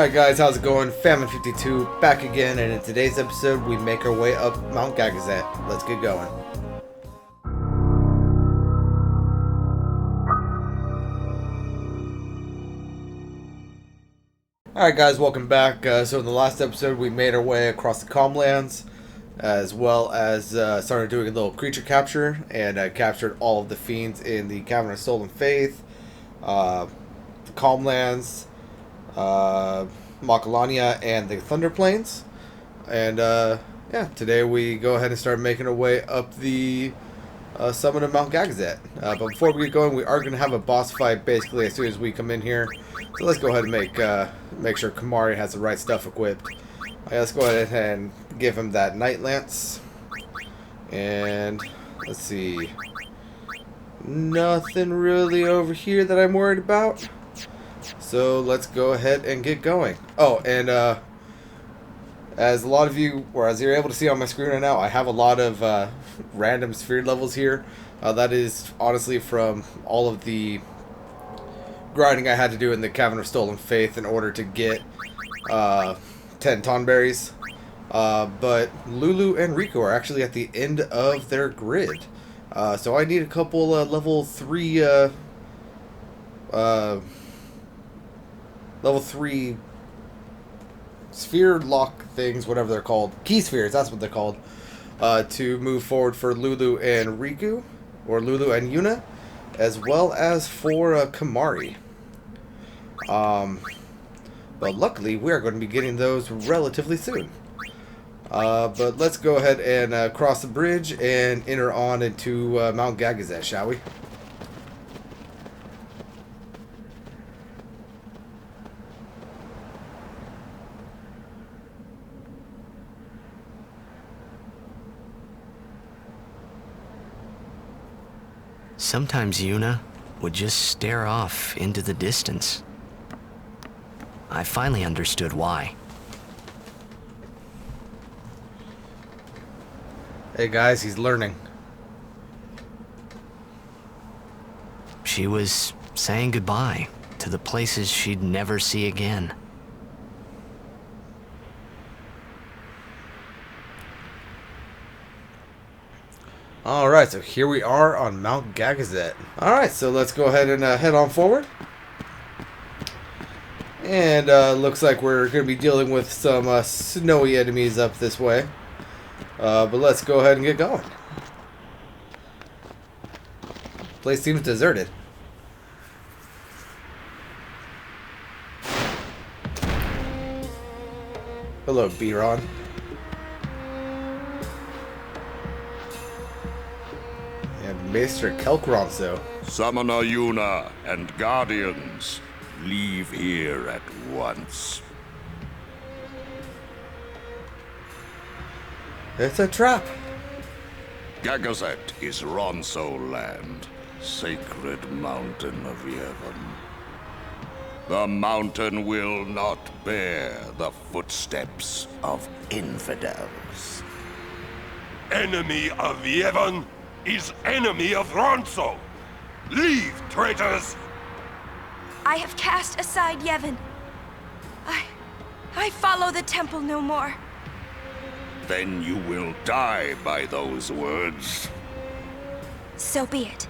Alright guys, how's it going? Famine52 back again, and in today's episode we make our way up Mount Gagazet. Let's get going. Alright guys, welcome back. So in the last episode we made our way across the Calmlands, as well as started doing a little creature capture, and captured all of the fiends in the Cavern of Stolen Faith, the Calmlands, Makalania, and the Thunder Plains. And yeah, today we go ahead and start making our way up the summit of Mount Gagazet. But before we get going, we are going to have a boss fight basically as soon as we come in here. So let's go ahead and make sure Kamari has the right stuff equipped. Let's go ahead and give him that Night Lance. And let's see, nothing really over here that I'm worried about. So let's go ahead and get going. Oh, and as a lot of you, or as you're able to see on my screen right now, I have a lot of random sphere levels here. That is honestly from all of the grinding I had to do in the Cavern of Stolen Faith in order to get 10 Tonberries. But Lulu and Rico are actually at the end of their grid. So I need a couple level 3 level 3 sphere lock things, whatever they're called. Key spheres, that's what they're called. To move forward for Lulu and Riku, or Lulu and Yuna, as well as for Kamari. But luckily, we are going to be getting those relatively soon. But let's go ahead and cross the bridge and enter on into Mount Gagazet, shall we? Sometimes Yuna would just stare off into the distance. I finally understood why. Hey guys, he's learning. She was saying goodbye to the places she'd never see again. Alright, so here we are on Mount Gagazet. Alright, so let's go ahead and head on forward. And looks like we're going to be dealing with some snowy enemies up this way. But let's go ahead and get going. Place seems deserted. Hello, B-Ron. And Maester Kelkronso. Summoner Yuna and Guardians, leave here at once. It's a trap. Gagazet is Ronso land, sacred mountain of Yevon. The mountain will not bear the footsteps of infidels. Enemy of Yevon is enemy of Ronso. Leave, traitors! I have cast aside Yevon. I follow the temple no more. Then you will die by those words. So be it.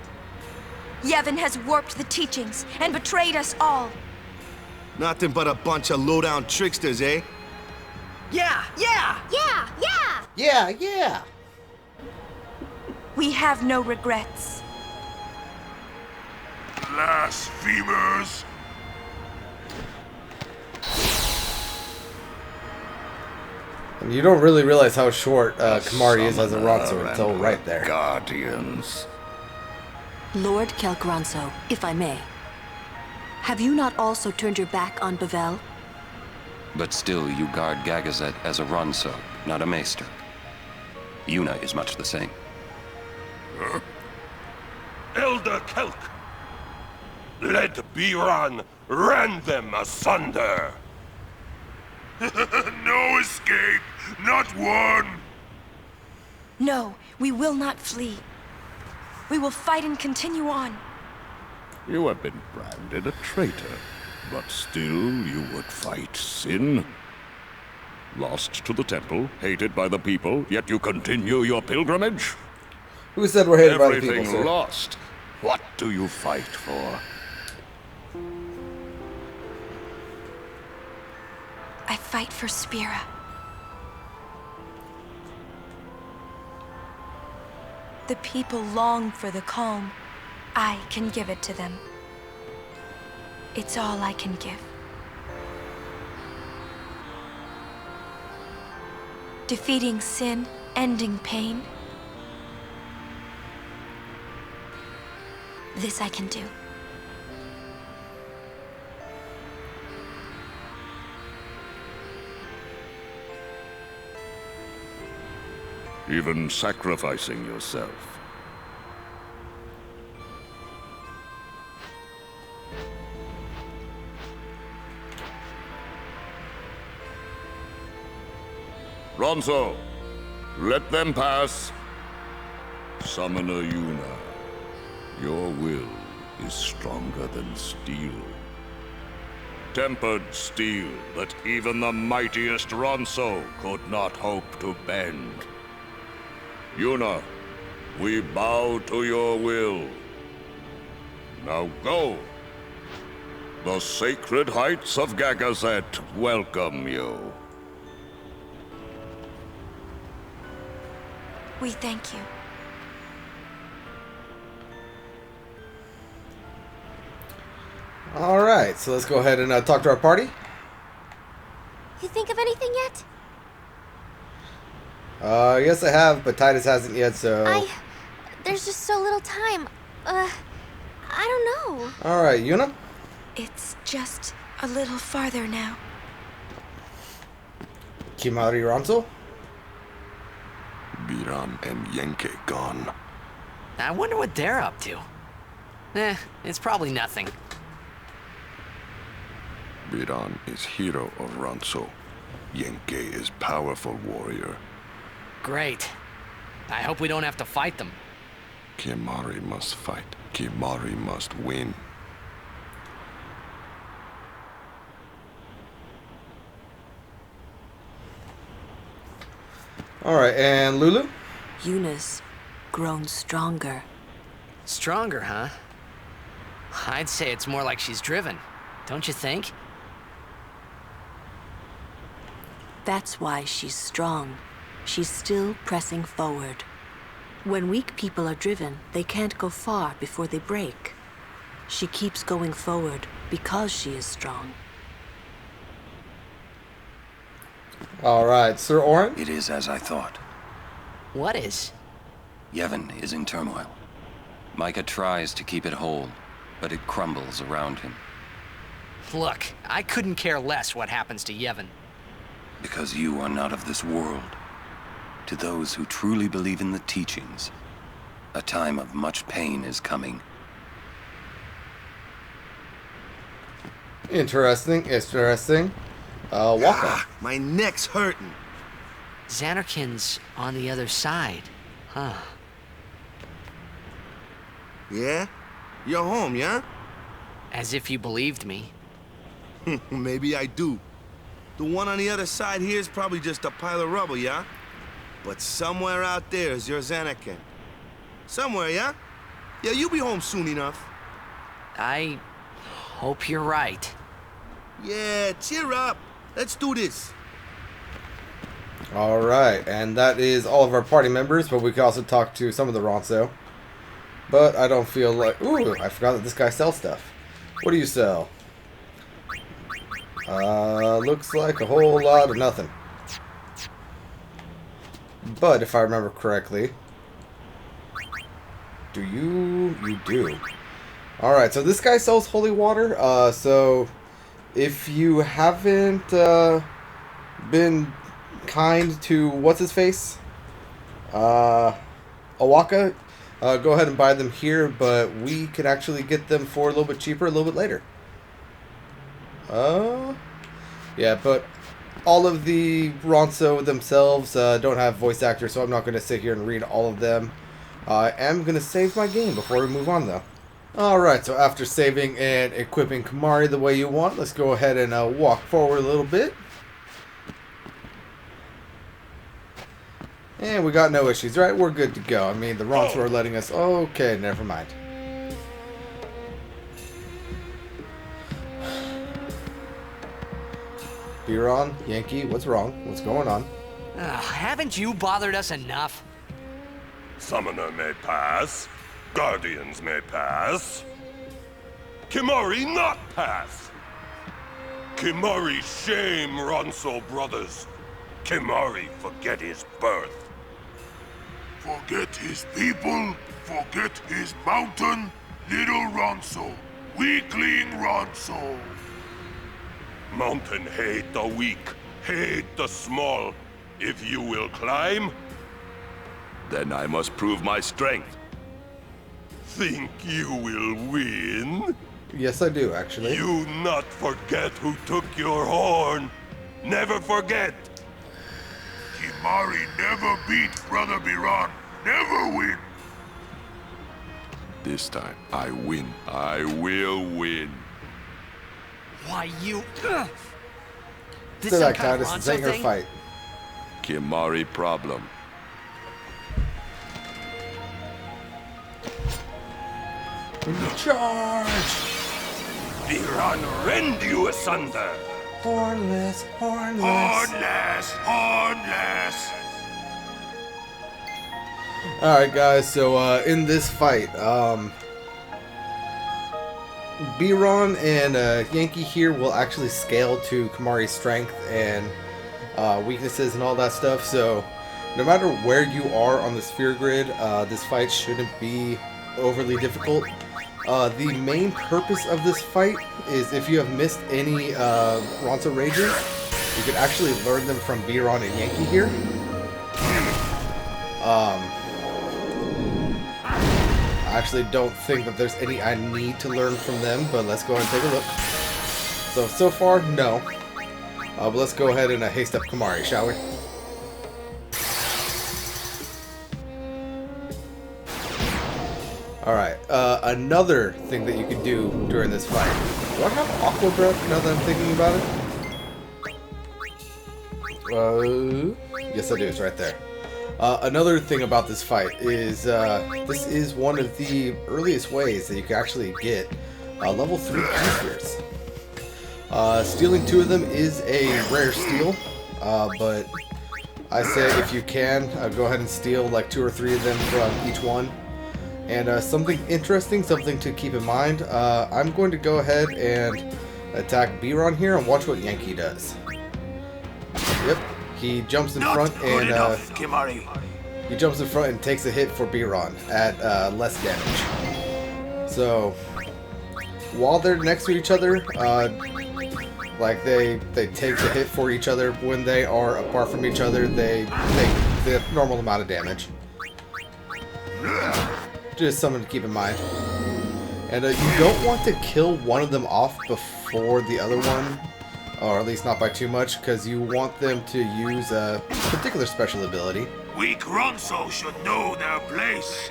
Yevon has warped the teachings and betrayed us all. Nothing but a bunch of low-down tricksters, eh? Yeah! Yeah. We have no regrets. Blasphemers! And you don't really realize how short Kamari is as a Ronso until right there. Guardians. Lord Kelkronso, if I may. Have you not also turned your back on Bavel? But still, you guard Gagazet as a Ronso, not a Maester. Yuna is much the same. Elder Kelk! Let Biran rend them asunder! No escape! Not one! No, we will not flee. We will fight and continue on. You have been branded a traitor. But still you would fight sin? Lost to the temple, hated by the people, yet you continue your pilgrimage? Who said we're hated by the Everything people, sir? lost. What do you fight for? I fight for Spira. The people long for the calm. I can give it to them. It's all I can give. Defeating sin, ending pain. This I can do. Even sacrificing yourself. Ronso, let them pass. Summoner Yuna, your will is stronger than steel. Tempered steel that even the mightiest Ronso could not hope to bend. Yuna, we bow to your will. Now go. The sacred heights of Gagazet welcome you. We thank you. Alright, so let's go ahead and talk to our party. You think of anything yet? Yes I have, but Titus hasn't yet, so... There's just so little time. I don't know. Alright, Yuna? It's just a little farther now. Kimari Ronso? Biran and Yenke gone. I wonder what they're up to. It's probably nothing. Biran is hero of Ronso. Yenke is powerful warrior. Great. I hope we don't have to fight them. Kimari must fight. Kimari must win. Alright, and Lulu? Yuna's grown stronger. Stronger, huh? I'd say it's more like she's driven. Don't you think? That's why she's strong. She's still pressing forward. When weak people are driven, they can't go far before they break. She keeps going forward because she is strong. Alright, Sir Orin? It is as I thought. What is? Yevon is in turmoil. Micah tries to keep it whole, but it crumbles around him. Look, I couldn't care less what happens to Yevon. Because you are not of this world. To those who truly believe in the teachings, a time of much pain is coming. Interesting, interesting. Waka. My neck's hurting. Xanarkin's on the other side, huh? Yeah? You're home, yeah? As if you believed me. Maybe I do. The one on the other side here is probably just a pile of rubble, yeah? But somewhere out there is your Xanarkin. Somewhere, yeah? Yeah, you'll be home soon enough. I hope you're right. Yeah, cheer up. Let's do this. Alright, and that is all of our party members, but we can also talk to some of the Ronso. But I don't feel like... Ooh, I forgot that this guy sells stuff. What do you sell? Looks like a whole lot of nothing. But if I remember correctly... Do you? You do. Alright, so this guy sells holy water. So if you haven't been kind to what's-his-face? Awaka, go ahead and buy them here, but we can actually get them for a little bit cheaper a little bit later. Yeah, but all of the Ronso themselves don't have voice actors, so I'm not going to sit here and read all of them. I am going to save my game before we move on, though. Alright, so after saving and equipping Kimahri the way you want, let's go ahead and walk forward a little bit. And we got no issues, right? We're good to go. I mean, the Ronso are letting us... Okay, never mind. Biron, Yankee, what's wrong? What's going on? Haven't you bothered us enough? Summoner may pass. Guardians may pass. Kimahri not pass. Kimahri shame Ronso brothers. Kimahri forget his birth. Forget his people, forget his mountain, little Ronso, weakling Ronso. Mountain hate the weak, hate the small. If you will climb, Then I must prove my strength. think you will win? Yes, I do, actually. You not forget who took your horn. Never forget. Kimahri never beat Brother Biron. Never win. This time, I win. I will win. Why, you... This So some that kind of Titus, this ain't your thing? fight. Kimahri problem. Charge! Biron rend you asunder. Hornless, hornless. Hornless, hornless. Alright guys, so in this fight, Biron and Yankee here will actually scale to Kimahri's strength and weaknesses and all that stuff, so no matter where you are on the sphere grid, this fight shouldn't be overly difficult. The main purpose of this fight is if you have missed any Ronso Rages, you can actually learn them from Biron and Yankee here. I actually don't think that there's any I need to learn from them, but let's go ahead and take a look. So far, no. But let's go ahead and haste up Kimahri, shall we? Alright, another thing that you can do during this fight. Do I have Aqua Breath now that I'm thinking about it? Yes I do, it's right there. Another thing about this fight is, this is one of the earliest ways that you can actually get level 3 spheres. Stealing 2 of them is a rare steal, but I say if you can, go ahead and steal like 2 or 3 of them from each one. And something interesting, something to keep in mind, I'm going to go ahead and attack Biron here and watch what Yankee does. Yep, he jumps in front and he jumps in front and takes a hit for Biron at less damage. So while they're next to each other, like they take the hit for each other. When they are apart from each other, they take the normal amount of damage. Just something to keep in mind. And you don't want to kill one of them off before the other one, or at least not by too much, because you want them to use a particular special ability. Weak Ronso should know their place.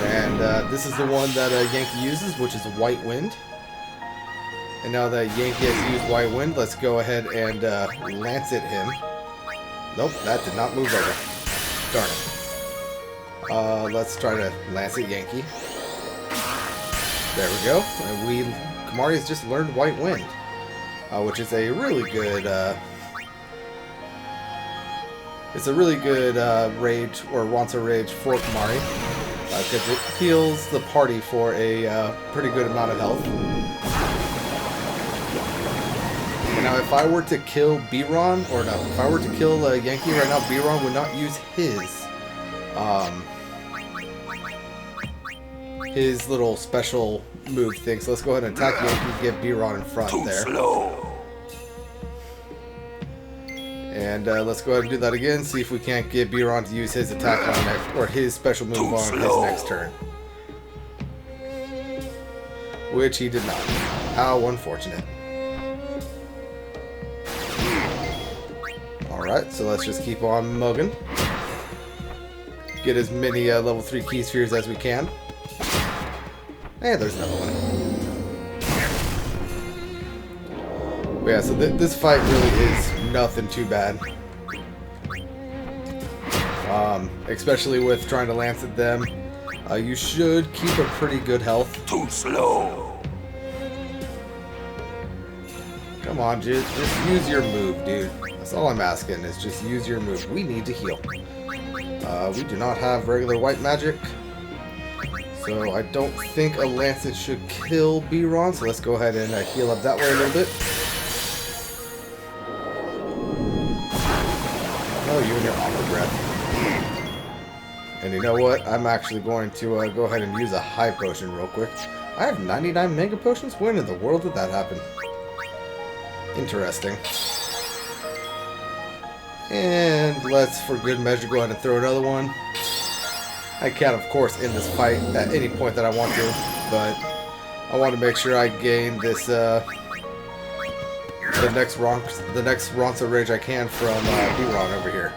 And this is the one that Yankee uses, which is White Wind. And now that Yankee has used White Wind, let's go ahead and lance it him. Nope, that did not move over. Darn it. Let's try to lance it Yankee. There we go. And Kimahri has just learned White Wind, which is a really good. It's a really good rage or Ronso rage for Kimahri because it heals the party for a pretty good amount of health. And now, if I were to kill Biron, or no, if I were to kill Yankee right now, Biron would not use his little special move thing. So let's go ahead and attack Yankee, get Biron in front there. Slow. And let's go ahead and do that again. See if we can't get Biron to use his attack on next, or his special move on his next turn. Which he did not. How unfortunate. Alright, so let's just keep on mugging. Get as many level 3 key spheres as we can. And there's another one. But yeah, so this fight really is nothing too bad. Especially with trying to lance at them. You should keep a pretty good health. Too slow. Come on, just use your move, dude. That's all I'm asking, is just use your move. We need to heal. We do not have regular white magic. So I don't think a lancet should kill B-Ron, so let's go ahead and heal up that way a little bit. Oh, you and your aqua breath. And you know what? I'm actually going to go ahead and use a high potion real quick. I have 99 mega potions? When in the world did that happen? Interesting. And let's, for good measure, go ahead and throw another one. I can, of course, end this fight at any point that I want to, but I want to make sure I gain this, the next Ronso Rage I can from B-Ron over here.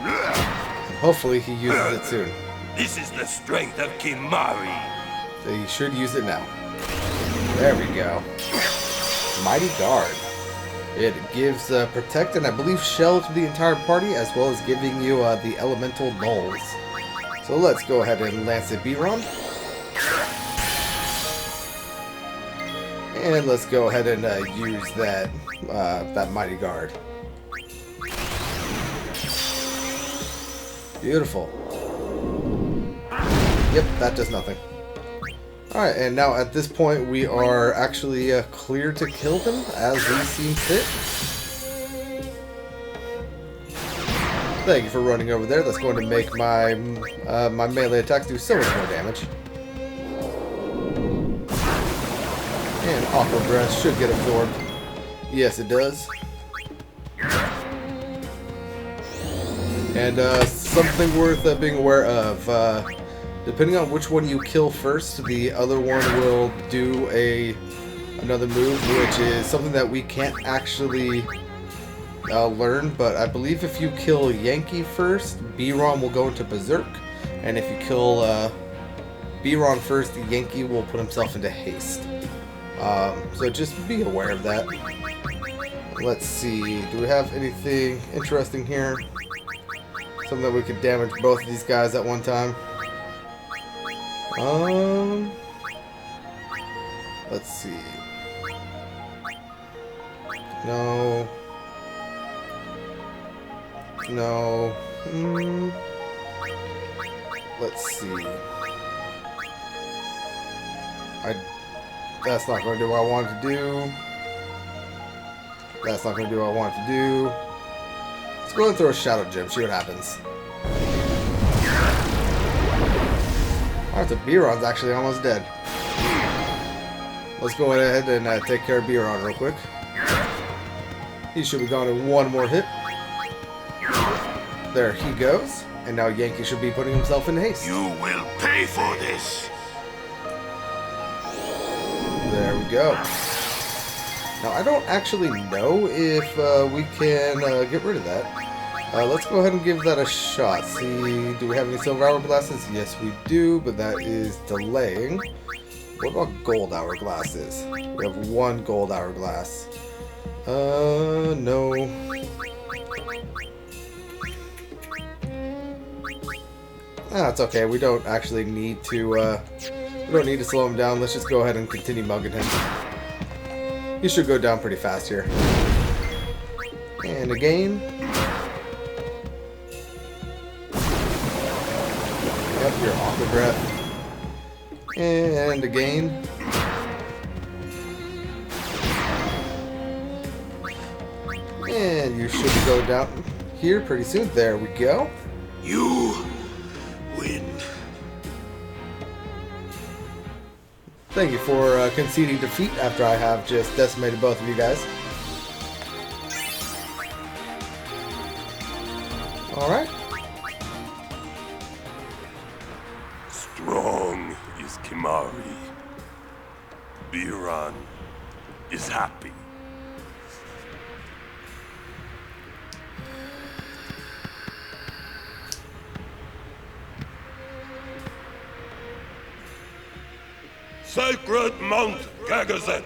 And hopefully he uses it soon. This is the strength of Kimari. So he should use it now. There we go. Mighty Guard. It gives protect and I believe shell to the entire party, as well as giving you the elemental nulls. So let's go ahead and lance it B-Ron. And let's go ahead and use that that Mighty Guard. Beautiful. Yep, that does nothing. Alright, and now at this point we are actually clear to kill them as we seem fit. Thank you for running over there. That's going to make my my melee attacks do so much more damage. And Aqua Breath should get absorbed. Yes, it does. And something worth being aware of. Depending on which one you kill first, the other one will do another move, which is something that we can't actually learn. But I believe if you kill Yankee first, B-Ron will go into Berserk. And if you kill B-Ron first, Yankee will put himself into haste. So just be aware of that. Let's see, do we have anything interesting here? Something that we could damage both of these guys at one time. Let's see. No. No. Let's see. That's not going to do what I wanted to do. That's not going to do what I wanted to do. Let's go ahead and throw a Shadow Gem, see what happens. Alright, so B-Ron's actually almost dead. Let's go ahead and take care of B-Ron real quick. He should be gone in one more hit. There he goes. And now Yankee should be putting himself in haste. You will pay for this. There we go. Now, I don't actually know if we can get rid of that. Let's go ahead and give that a shot. See, do we have any silver hourglasses? Yes, we do, but that is delaying. What about gold hourglasses? We have one gold hourglass. No. That's okay. We don't actually need to, we don't need to slow him down. Let's just go ahead and continue mugging him. He should go down pretty fast here. And again. Yep, your Aqua Breath. And again. And you should go down here pretty soon. There we go. You win. Thank you for conceding defeat after I have just decimated both of you guys. Alright. Strong is Kimari. B-Ron is happy. Sacred Mount Gagazet.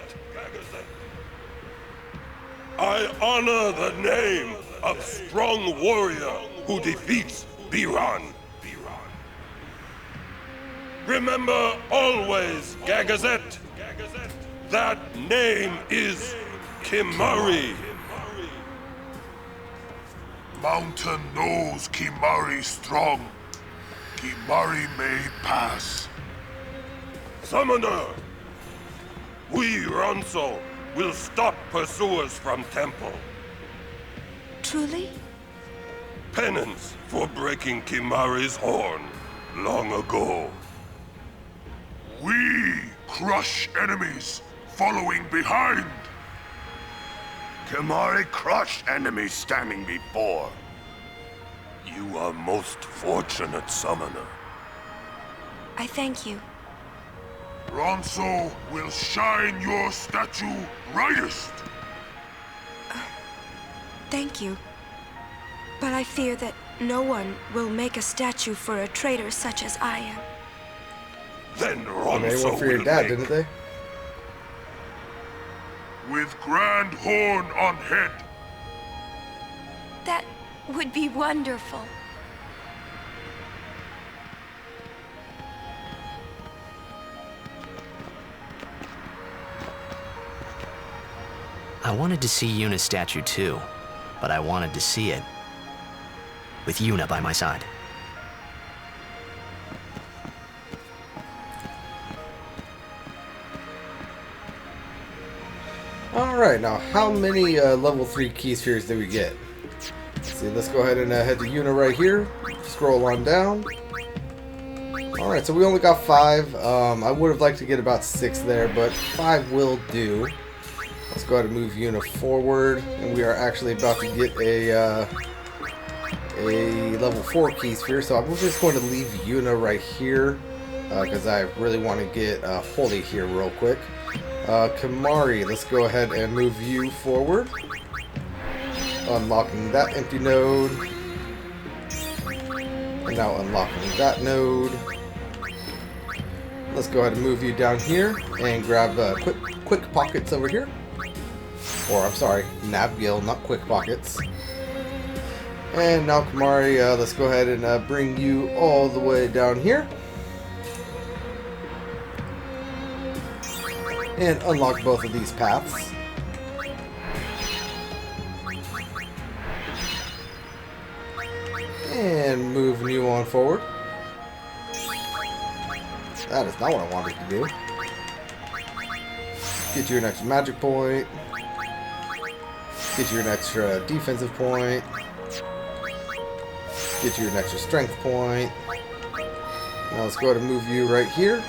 I honor the name of strong warrior who defeats Biran. Remember always, Gagazet, that name is Kimari. Mountain knows Kimari strong. Kimari may pass. Summoner, we Ronso will stop pursuers from temple. Truly? Penance for breaking Kimari's horn long ago. We crush enemies following behind. Kimari crush enemies standing before. You are most fortunate, Summoner. I thank you. Ronso will shine your statue brightest. Thank you. But I fear that no one will make a statue for a traitor such as I am. Then They Ronso went for your will dad, make... didn't they? With grand horn on head. That would be wonderful. I wanted to see Yuna's statue too, but I wanted to see it with Yuna by my side. Alright, now how many level 3 key spheres did we get? Let's see, let's go ahead and head to Yuna right here. Scroll on down. Alright, so we only got 5. I would have liked to get about 6 there, but 5 will do. Let's go ahead and move Yuna forward, and we are actually about to get a level 4 key sphere, so I'm just going to leave Yuna right here, because I really want to get Holy here real quick. Kimari, let's go ahead and move you forward. Unlocking that empty node. And now unlocking that node. Let's go ahead and move you down here and grab quick pockets over here. Or, I'm sorry, Navgil, not quick pockets. And now, Kimari, let's go ahead and bring you all the way down here. And unlock both of these paths. And moving you on forward. That is not what I wanted to do. Get you an extra magic point. Get you an extra defensive point. Get you an extra strength point. Now let's go ahead and move you right here.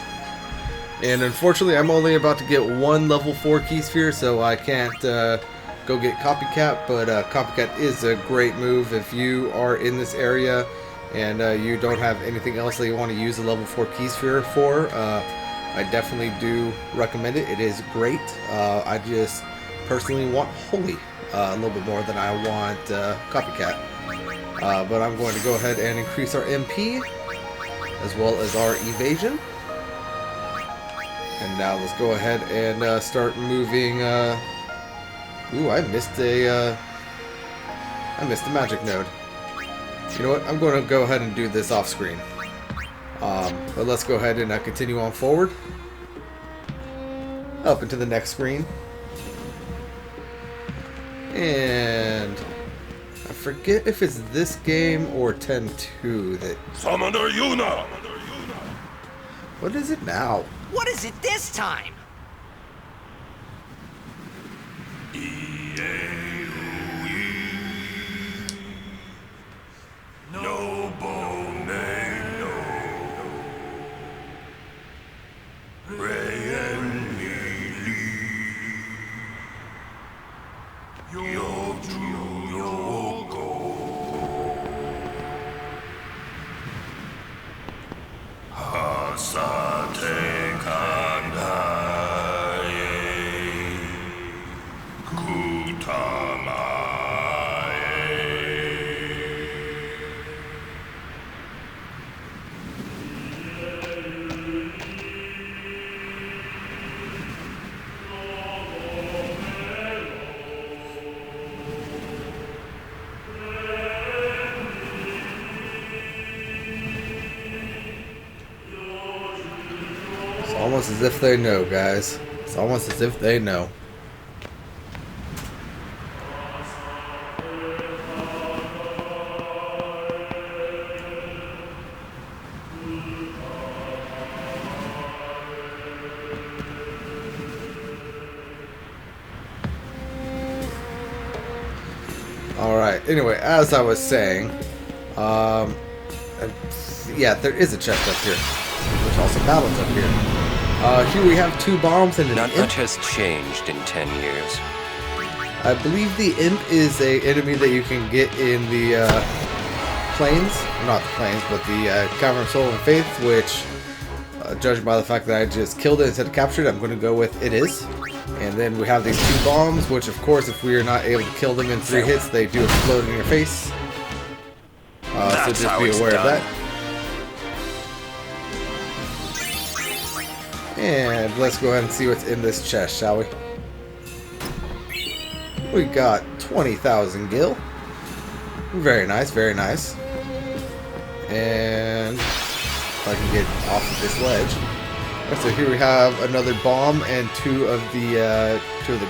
And unfortunately, I'm only about to get 1 level 4 key sphere, so I can't go get Copycat, but Copycat is a great move if you are in this area and you don't have anything else that you want to use a level 4 key sphere for. I definitely do recommend it. It is great. I just personally want Holy a little bit more than I want Copycat. But I'm going to go ahead and increase our MP as well as our evasion. And now let's go ahead and start moving. Ooh, I missed a magic node. You know what? I'm going to go ahead and do this off screen. But let's go ahead and continue on forward. Up into the next screen. And I forget if it's this game or 10-2 that... Summoner Yuna! What is it now? What is it this time? Noble name, no. Ray and Lily. Yo to Yoko. Hasate Kandaye. Kutamae. as if they know, guys. It's almost as if they know. Alright, anyway, as I was saying, yeah, there is a chest up here. There's also battles up here. Here we have 2 bombs and an Not imp. much has changed in 10 years. I believe the imp is a enemy that you can get in the plains. Not the plains, but the Cavern of Soul and Faith, which, judging by the fact that I just killed it instead of captured it, I'm going to go with it is. And then we have these 2 bombs, which of course if we are not able to kill them in 3 hits, they do explode in your face. So just be aware of that. And let's go ahead and see what's in this chest, shall we? We got 20,000 gil. Very nice, very nice. And if I can get off of this ledge. So here we have another bomb and 2 of the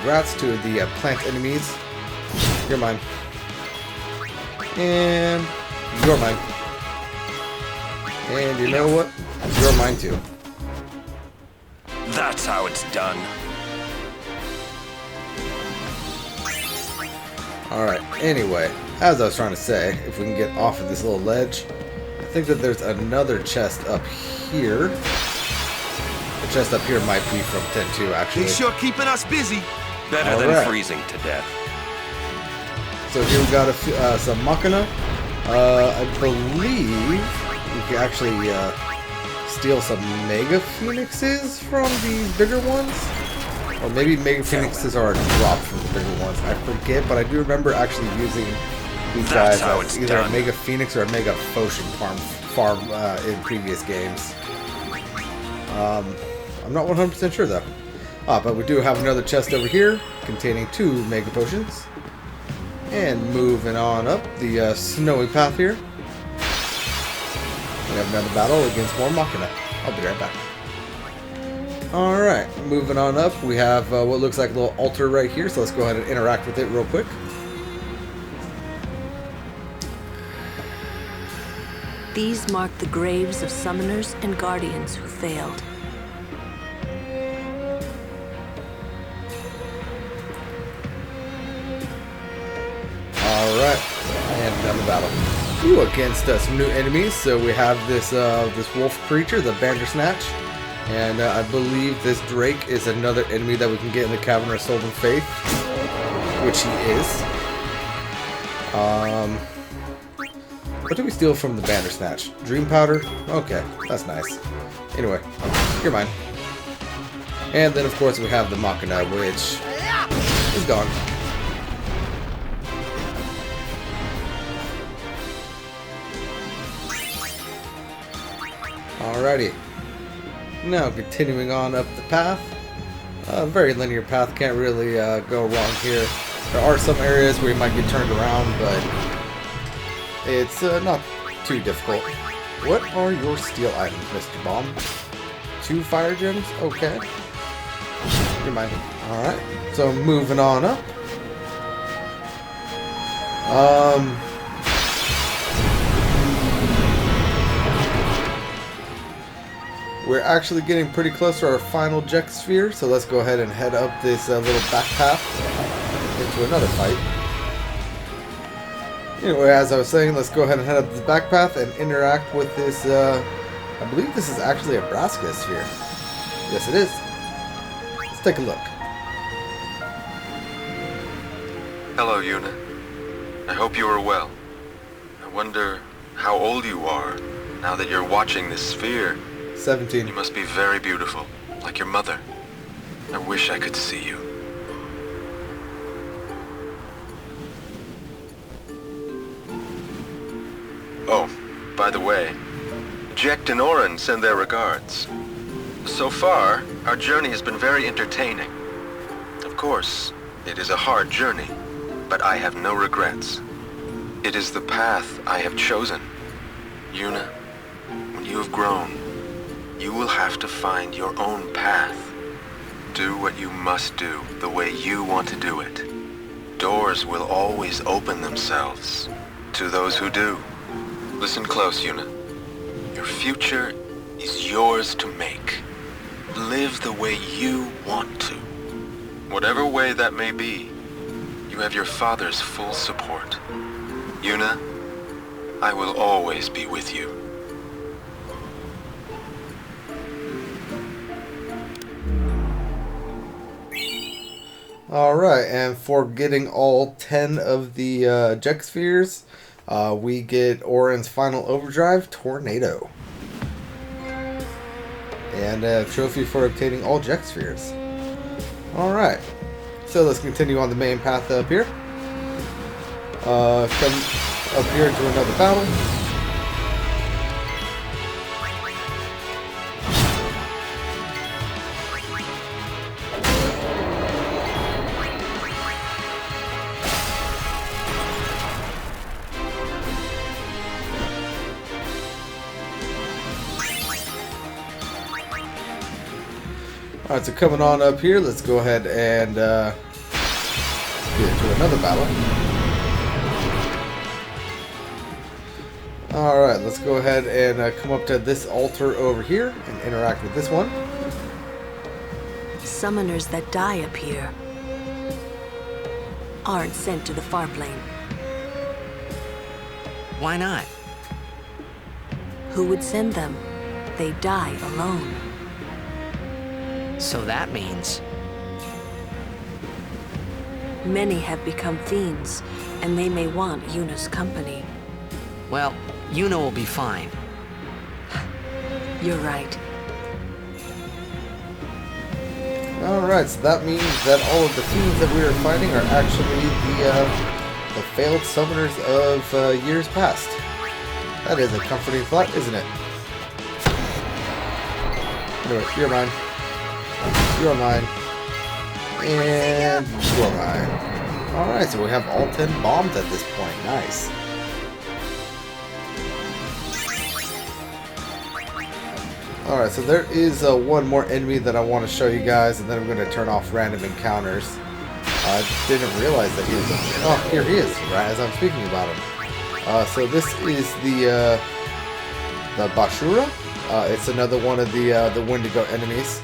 grats, 2 of the plant enemies. You're mine. And you're mine. And you know what? You're mine too. That's how it's done. Alright, anyway, as I was trying to say, if we can get off of this little ledge, I think that there's another chest up here. The chest up here might be from 10-2, actually. He's sure keeping us busy. Better than freezing to death. So here we got some Machina. I believe we can actually steal some Mega Phoenixes from these bigger ones. Or maybe Mega Phoenixes are a drop from the bigger ones. I forget, but I do remember actually using these guys as either a Mega Phoenix or a Mega Potion farm in previous games. I'm not 100% sure though. But we do have another chest over here containing 2 Mega Potions. And moving on up the snowy path here. We have another battle against more Machina. I'll be right back. Alright, moving on up, we have what looks like a little altar right here, so let's go ahead and interact with it real quick. These mark the graves of summoners and guardians who failed. Alright, and another battle. Ooh, against some new enemies, so we have this this wolf creature, the Bandersnatch. And I believe this Drake is another enemy that we can get in the Cavern of Soul and Faith, which he is. What do we steal from the Bandersnatch? Dream Powder? Okay, that's nice. Anyway, you're mine. And then of course we have the Machina, which is gone. Alrighty. Now, continuing on up the path. Very linear path, can't really go wrong here. There are some areas where you might get turned around, but it's not too difficult. What are your steal items, Mr. Bomb? 2 fire gems? Okay. You're mine. Alright, so moving on up. We're actually getting pretty close to our final Jek sphere, so let's go ahead and head up this little back path into another fight. Anyway, as I was saying, let's go ahead and head up this back path and interact with this, I believe this is actually a Braska sphere. Yes, it is. Let's take a look. Hello, Yuna. I hope you are well. I wonder how old you are now that you're watching this sphere. 17. You must be very beautiful, like your mother. I wish I could see you. Oh, by the way, Jek and Oren send their regards. So far, our journey has been very entertaining. Of course, it is a hard journey, but I have no regrets. It is the path I have chosen. Yuna, when you have grown, You will have to find your own path. Do what you must do, the way you want to do it. Doors will always open themselves to those who do. Listen close, Yuna. Your future is yours to make. Live the way you want to. Whatever way that may be, you have your father's full support. Yuna, I will always be with you. Alright, and for getting all 10 of the Jet Spheres, we get Auron's final overdrive, Tornado. And a trophy for obtaining all Jet Spheres. Alright, so let's continue on the main path up here. Come up here to another battle. Alright, so coming on up here, let's go ahead and get into another battle. Alright, let's go ahead and come up to this altar over here and interact with this one. Summoners that die appear aren't sent to the far plane. Why not? Who would send them? They die alone. So that means... Many have become fiends, and they may want Yuna's company. Well, Yuna will be fine. You're right. Alright, so that means that all of the fiends that we are fighting are actually the failed summoners of years past. That is a comforting thought, isn't it? Anyway, you're mine. You're mine. And you're mine. Alright, so we have all 10 bombs at this point. Nice. Alright, so there is one more enemy that I want to show you guys, and then I'm going to turn off random encounters. I didn't realize that he was... Oh, here he is, right as I'm speaking about him. So this is the Bashura. It's another one of the Wendigo enemies.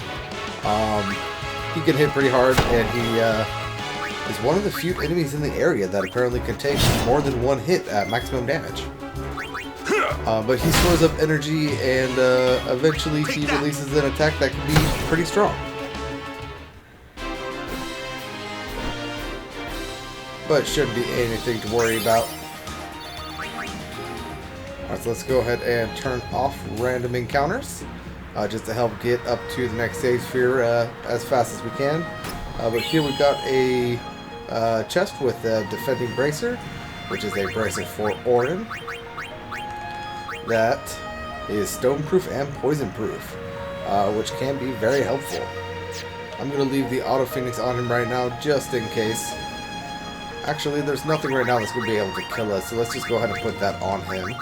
He can hit pretty hard, and he is one of the few enemies in the area that apparently can take more than one hit at maximum damage. But he stores up energy, and eventually he releases an attack that can be pretty strong. But shouldn't be anything to worry about. Alright, so let's go ahead and turn off random encounters. Just to help get up to the next stage sphere as fast as we can. But here we've got a chest with a defending bracer, which is a bracer for Auron. That is stone-proof and poison-proof, which can be very helpful. I'm going to leave the Auto Phoenix on him right now, just in case. Actually, there's nothing right now that's going to be able to kill us, so let's just go ahead and put that on him.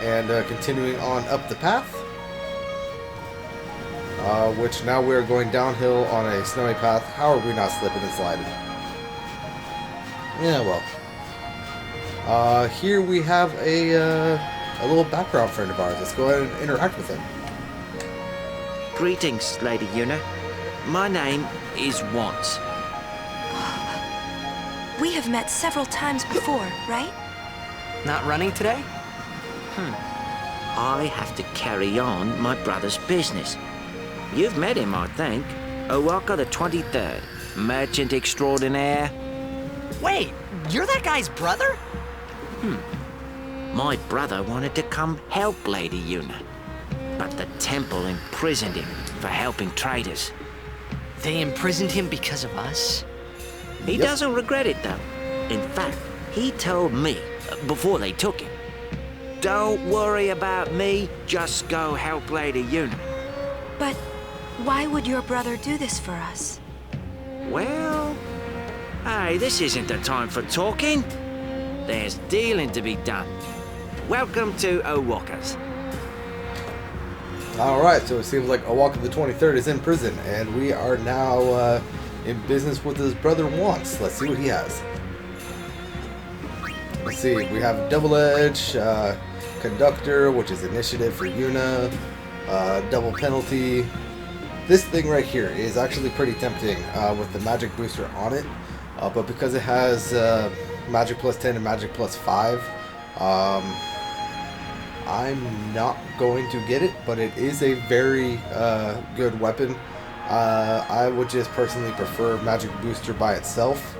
And continuing on up the path, which now we're going downhill on a snowy path. How are we not slipping and sliding? Yeah, well. Here we have a little background friend of ours. Let's go ahead and interact with him. Greetings, Lady Yuna. My name is Want. We have met several times before, right? Not running today? I have to carry on my brother's business. You've met him, I think. Owaka the 23rd, merchant extraordinaire. Wait, you're that guy's brother? My brother wanted to come help Lady Yuna, but the temple imprisoned him for helping traders. They imprisoned him because of us? He doesn't regret it, though. In fact, he told me, before they took him, "Don't worry about me, just go help Lady Yuna." But why would your brother do this for us? Well, hey, this isn't the time for talking. There's dealing to be done. Welcome to Owaka's. Alright, so it seems like Awaka the 23rd is in prison, and we are now in business with his brother Once. Let's see what he has. Let's see, we have Double Edge, Conductor, which is initiative for Yuna, double penalty. This thing right here is actually pretty tempting with the magic booster on it, but because it has magic plus 10 and magic plus 5, I'm not going to get it, but it is a very good weapon. I would just personally prefer magic booster by itself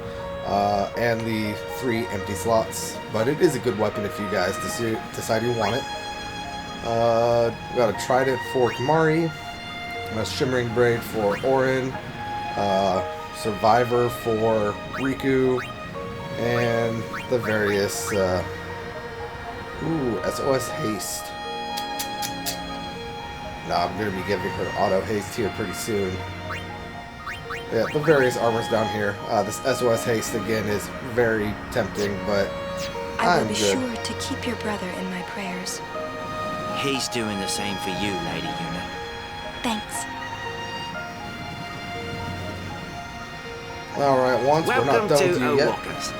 and the 3 empty slots, but it is a good weapon if you guys decide you want it. We got a Trident for Kamari, a Shimmering Braid for Orin, Survivor for Riku, and the various SOS Haste. Nah, I'm going to be giving her auto haste here pretty soon. Yeah, the various armors down here. This SOS Haste again is very tempting, but I will I'm be good. sure to keep your brother in my prayers. He's doing the same for you, Lady Yuna. Thanks. Alright, once we're not Welcome done to with you yet. Owakas.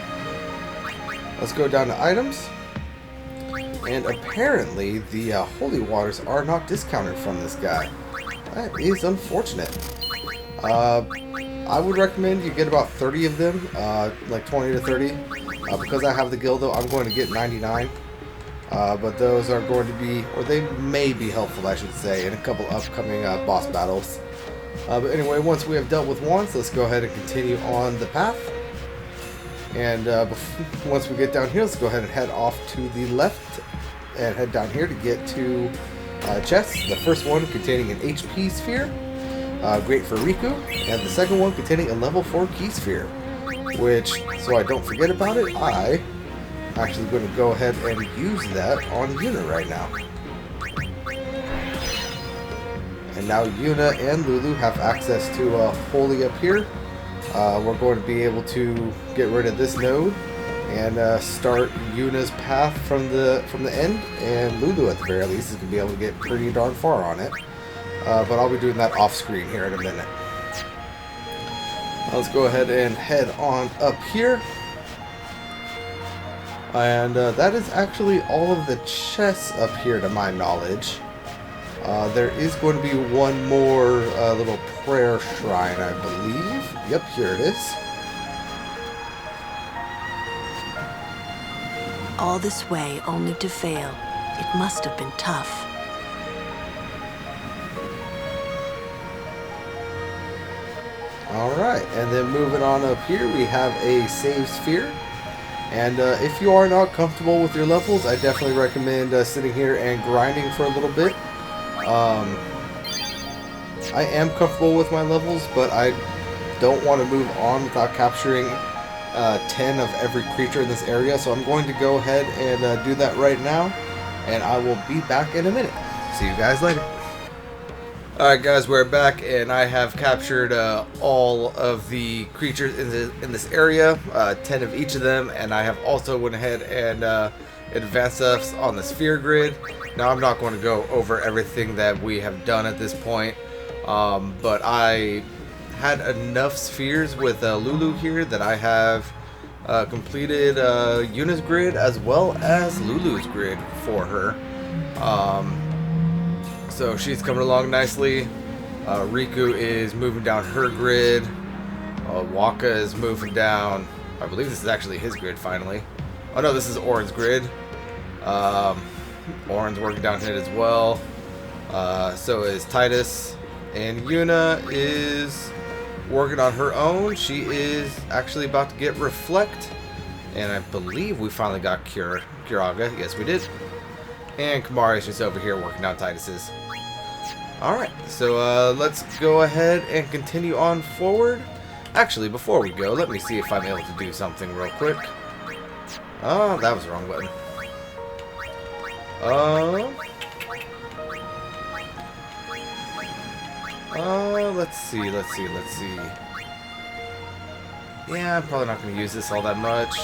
Let's go down to items. And apparently the holy waters are not discounted from this guy. That is unfortunate. I would recommend you get about 30 of them, like 20 to 30. Because I have the guild though, I'm going to get 99. But those are going to be, or they may be helpful, I should say, in a couple upcoming boss battles. But anyway, once we have dealt with once, let's go ahead and continue on the path. And once we get down here, let's go ahead and head off to the left and head down here to get to chests. The first one containing an HP sphere, great for Riku, and the second one containing a level 4 key sphere, which, so I don't forget about it, I'm actually going to go ahead and use that on Yuna right now. And now Yuna and Lulu have access to Holy up here. We're going to be able to get rid of this node and start Yuna's path from the end, and Lulu at the very least is going to be able to get pretty darn far on it. But I'll be doing that off screen here in a minute. Let's go ahead and head on up here. And that is actually all of the chests up here to my knowledge. There is going to be one more little prayer shrine, I believe. Yep, here it is. All this way only to fail. It must have been tough. Alright, and then moving on up here, we have a save sphere. And if you are not comfortable with your levels, I definitely recommend sitting here and grinding for a little bit. I am comfortable with my levels, but I don't want to move on without capturing 10 of every creature in this area, so I'm going to go ahead and do that right now, and I will be back in a minute. See you guys later. Alright guys, we're back, and I have captured all of the creatures in this area, 10 of each of them, and I have also went ahead and advanced us on the sphere grid. Now I'm not going to go over everything that we have done at this point, but I had enough spheres with Lulu here that I have completed Yuna's grid as well as Lulu's grid for her. So she's coming along nicely. Riku is moving down her grid. Waka is moving down. I believe this is actually his grid finally. Oh no, this is Orin's grid. Orin's working down here as well. So is Titus. And Yuna is working on her own. She is actually about to get Reflect. And I believe we finally got Kiraga. Yes, we did. And Kamari's just over here working on Titus's. Alright, so let's go ahead and continue on forward. Actually, before we go, let me see if I'm able to do something real quick. Oh, that was the wrong button. Let's see. Yeah, I'm probably not going to use this all that much.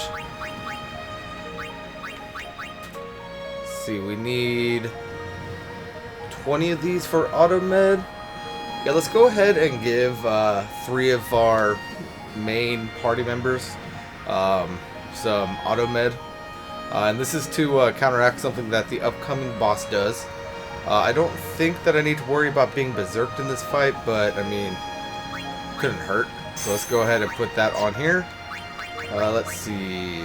Let's see, we need 20 of these for auto med. Yeah, let's go ahead and give 3 of our main party members some auto med. And this is to counteract something that the upcoming boss does. I don't think that I need to worry about being berserked in this fight, but I mean, couldn't hurt. So let's go ahead and put that on here. Let's see.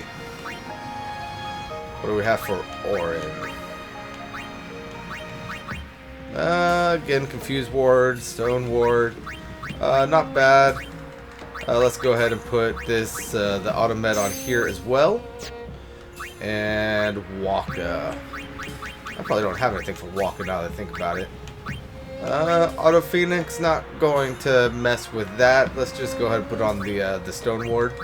What do we have for Orin? Again, Confused Ward, Stone Ward. Not bad. Let's go ahead and put this, the auto med on here as well. And Waka. I probably don't have anything for Waka now that I think about it. Auto Phoenix, not going to mess with that. Let's just go ahead and put on the Stone Ward.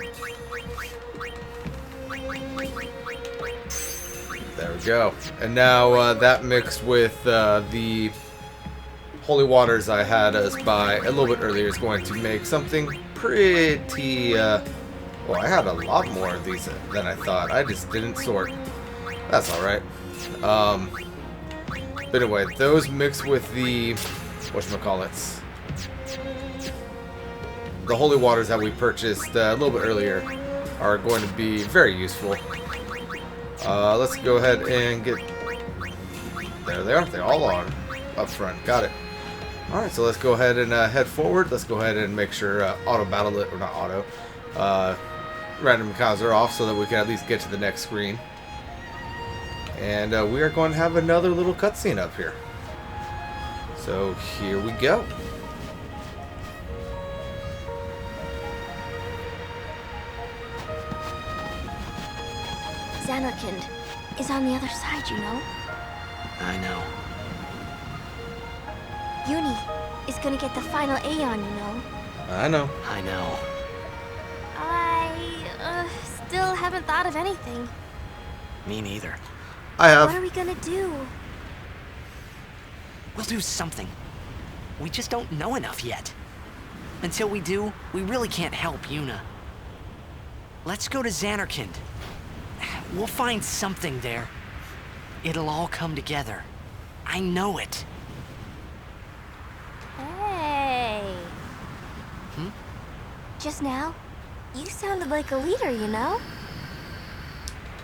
There we go. And now that mixed with the Holy Waters I had us buy a little bit earlier is going to make something pretty... well, I had a lot more of these than I thought. I just didn't sort. That's alright. But anyway, those mixed with the... whatchamacallits? The Holy Waters that we purchased a little bit earlier are going to be very useful. Let's go ahead and get... There they are. They all are up front. Got it. Alright, so let's go ahead and head forward. Let's go ahead and make sure auto battle it, or not auto, random encounters are off so that we can at least get to the next screen. And we are going to have another little cutscene up here. So here we go. Zanarkand is on the other side, you know? I know. Uni is gonna get the final A on, you know? I know. I know. I still haven't thought of anything. Me neither. I have. What are we gonna do? We'll do something. We just don't know enough yet. Until we do, we really can't help Yuna. Let's go to Zanarkand. We'll find something there. It'll all come together. I know it. Hey. Just now, you sounded like a leader, you know?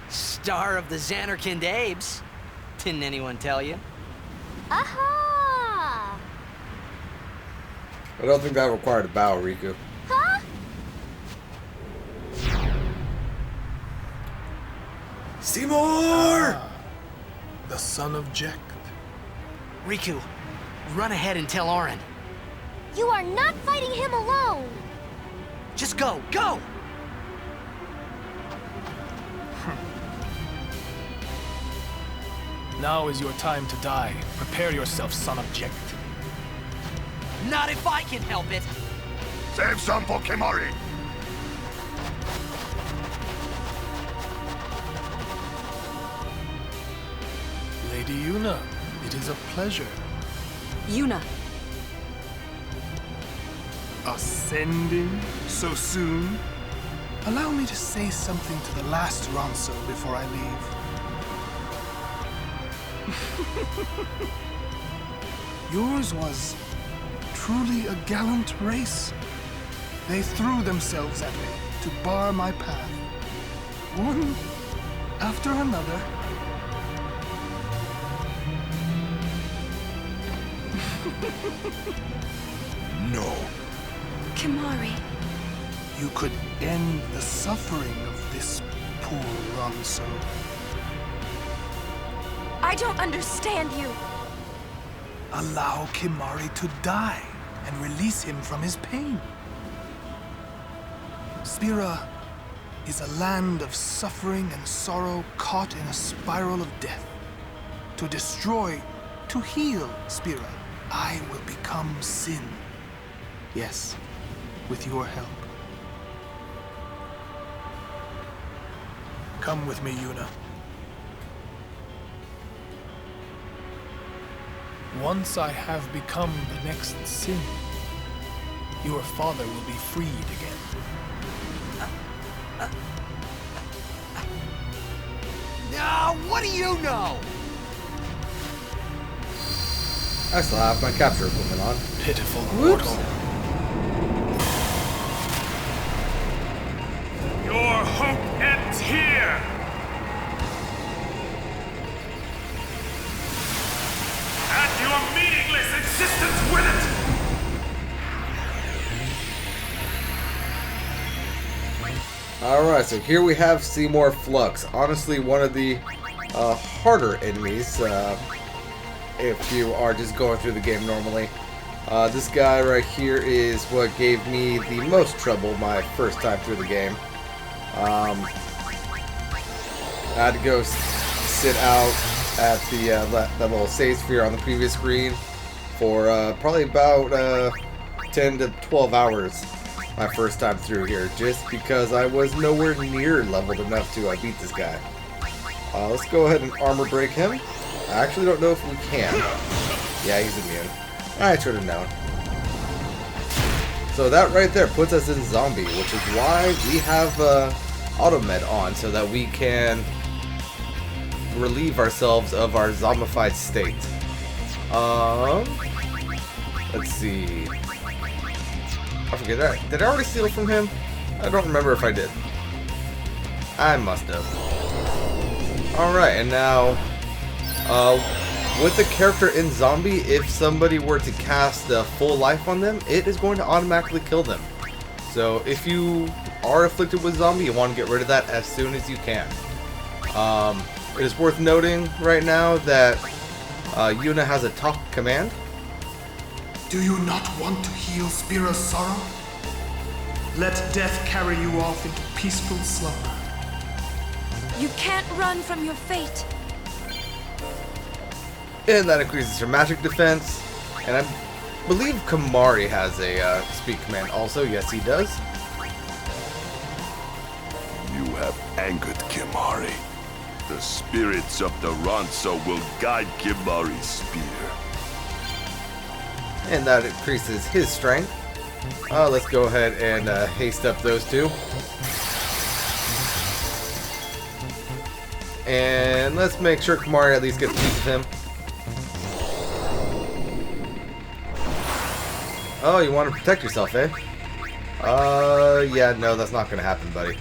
Star of the Zanarkand Abes. Didn't anyone tell you? Aha! I don't think that required a bow, Riku. Huh? Seymour! The son of Jekt. Riku, run ahead and tell Auron. You are not fighting him alone! Just go, go! Now is your time to die. Prepare yourself, son of Jekt. Not if I can help it! Save some for Kimahri. Lady Yuna, it is a pleasure. Yuna. Ascending so soon? Allow me to say something to the last Ronso before I leave. Yours was truly a gallant race. They threw themselves at me to bar my path, one after another. No. Kimahri. You could end the suffering of this poor Ronso. I don't understand you. Allow Kimahri to die and release him from his pain. Spira is a land of suffering and sorrow caught in a spiral of death. To destroy, to heal Spira, I will become Sin. Yes, with your help. Come with me, Yuna. Once I have become the next Sin, your father will be freed again. No, what do you know? I still have my capture equipment on. Pitiful Whoops. mortal. Your hope ends here! And your meaningless existence with it! Alright, so here we have Seymour Flux. Honestly, one of the harder enemies, if you are just going through the game normally. This guy right here is what gave me the most trouble my first time through the game. I had to go sit out at the that little save sphere on the previous screen for probably about 10 to 12 hours my first time through here, just because I was nowhere near leveled enough to beat this guy. Let's go ahead and armor break him. I actually don't know if we can. Yeah, he's immune. I should have known. So that right there puts us in zombie, which is why we have automed on, so that we can relieve ourselves of our zombified state. Let's see. I forget that. Did I already steal from him? I don't remember if I did. I must have. Alright, and now, with the character in zombie, if somebody were to cast full life on them, it is going to automatically kill them. So if you are afflicted with zombie, you want to get rid of that as soon as you can. It is worth noting right now that Yuna has a talk command. Do you not want to heal Spira's sorrow? Let death carry you off into peaceful slumber. You can't run from your fate. And that increases her magic defense. And I believe Kamari has a speak command also. Yes, he does. You have angered Kimari. The spirits of the Ronso will guide Kimari's spear. And that increases his strength. Let's go ahead and haste up those two. And let's make sure Kamari at least gets a piece of him. Oh, you want to protect yourself, eh? Yeah, no, that's not going to happen, buddy.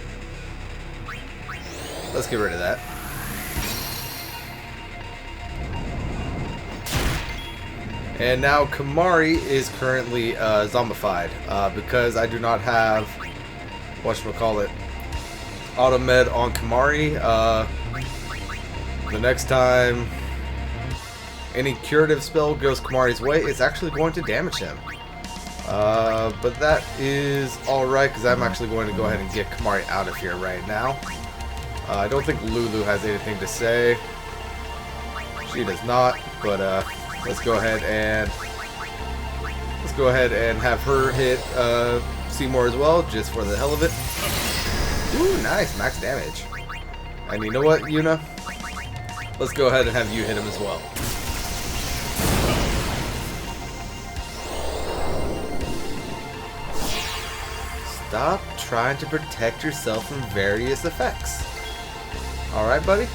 Let's get rid of that. And now Kamari is currently zombified because I do not have whatchamacallit automed on Kamari. The next time any curative spell goes Kamari's way, it's actually going to damage him. But that is alright because I'm actually going to go ahead and get Kamari out of here right now. I don't think Lulu has anything to say. She does not, but let's go ahead and have her hit Seymour as well, just for the hell of it. Ooh, nice, max damage. And you know what, Yuna? Let's go ahead and have you hit him as well. Stop trying to protect yourself from various effects. Alright, buddy?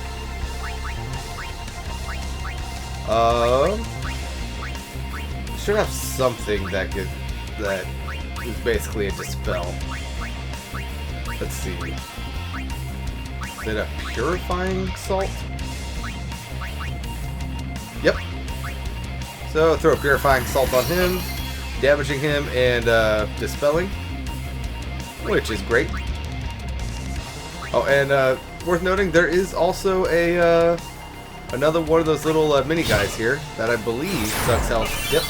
Should have something that is basically a dispel. Let's see. Is it a purifying salt? Yep. So throw a purifying salt on him, damaging him and dispelling, which is great. Oh, and worth noting, there is also a another one of those little mini guys here that I believe sucks health. Yep.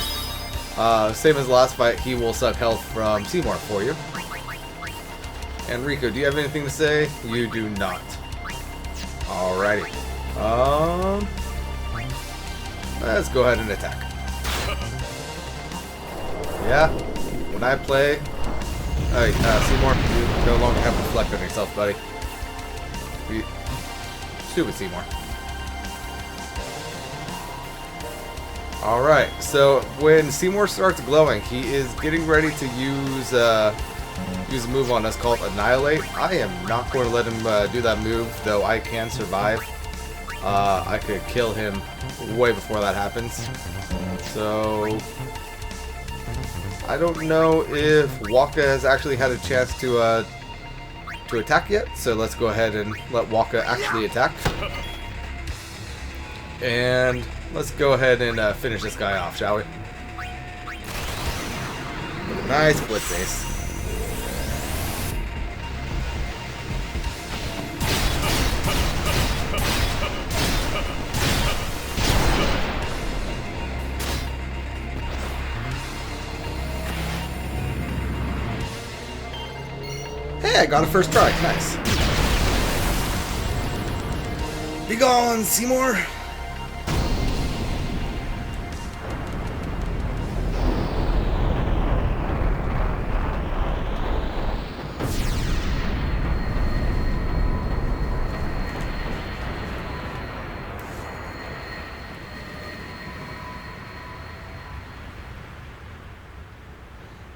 Same as the last fight, he will suck health from Seymour for you. And Rico, do you have anything to say? You do not. Alrighty. Let's go ahead and attack. Yeah. When I play, hey, Seymour, you no longer have to reflect on yourself, buddy. Stupid Seymour. Alright, so when Seymour starts glowing, he is getting ready to use a move on us called Annihilate. I am not going to let him do that move, though I can survive. I could kill him way before that happens. So I don't know if Waka has actually had a chance to attack yet. So let's go ahead and let Waka actually attack. And let's go ahead and finish this guy off, shall we? With a nice blitz ace. Hey, I got a first try. Nice. Be gone, Seymour.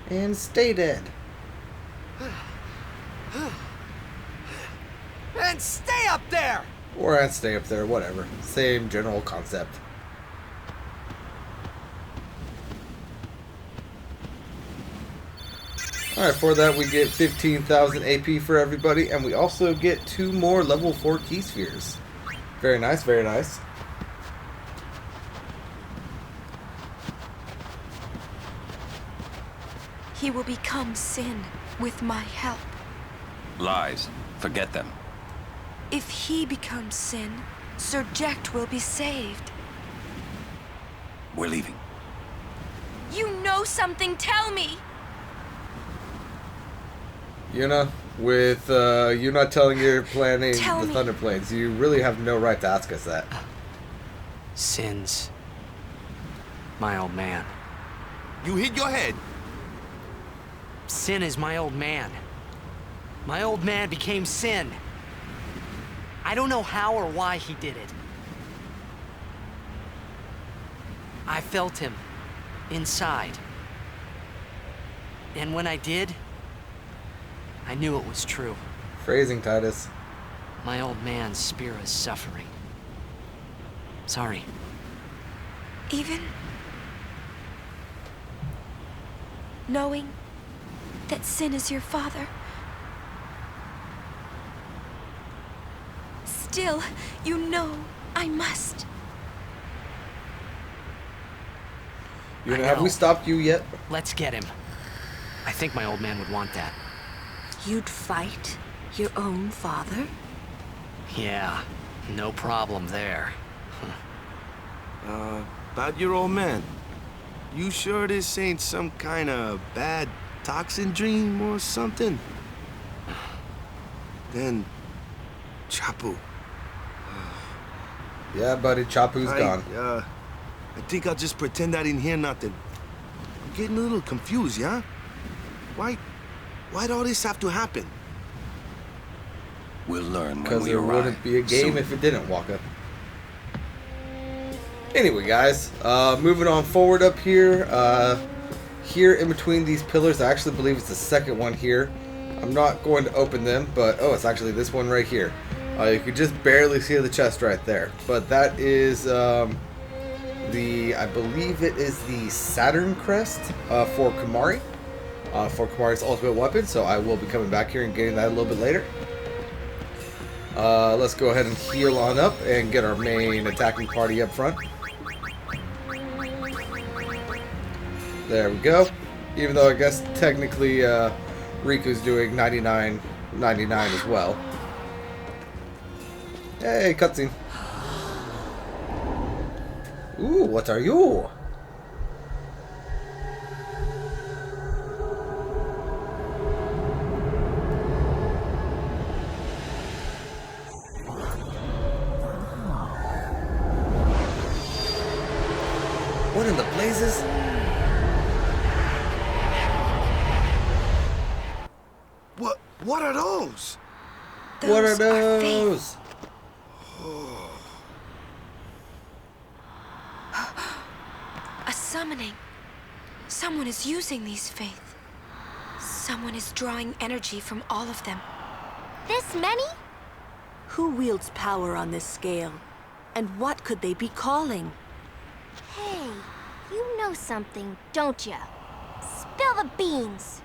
And stay dead. And stay up there! Or and stay up there, whatever. Same general concept. Alright, for that we get 15,000 AP for everybody, and we also get 2 more level 4 key spheres. Very nice, very nice. He will become sin with my help. Lies. Forget them. If he becomes sin, Sir Jecht will be saved. We're leaving. You know something, tell me! Yuna, with you not telling you're planning Tell the me. Thunder Plains, you really have no right to ask us that. Sin's my old man. You hit your head. Sin is my old man. My old man became Sin. I don't know how or why he did it. I felt him inside. And when I did, I knew it was true. Phrasing, Titus. My old man's spirit is suffering. Sorry. Even knowing that Sin is your father, still, you know I must. Yuna, have we stopped you yet? Let's get him. I think my old man would want that. You'd fight your own father? Yeah, no problem there. About your old man. You sure this ain't some kind of bad toxin dream or something? Then, Chapu. Yeah, buddy, Chapu's gone. I think I'll just pretend I didn't hear nothing. I'm getting a little confused, yeah? Why'd all this have to happen? We'll learn when Because we there arrive. wouldn't be a game soon. if it didn't, Waka. Anyway, guys, moving on forward up here. Here in between these pillars, I actually believe it's the second one here. I'm not going to open them, but oh, it's actually this one right here. You could just barely see the chest right there. But that is I believe it is the Saturn crest for Kimahri. For Kimahri's ultimate weapon, so I will be coming back here and getting that a little bit later. Let's go ahead and heal on up and get our main attacking party up front. There we go. Even though I guess technically Riku's doing 99 as well. Hey, cutscene. Ooh, what are you? What in the blazes? What are those? What are Those those? A summoning. Someone is using these faith. Someone is drawing energy from all of them. This many? Who wields power on this scale? And what could they be calling? Hey, you know something, don't you? Spill the beans.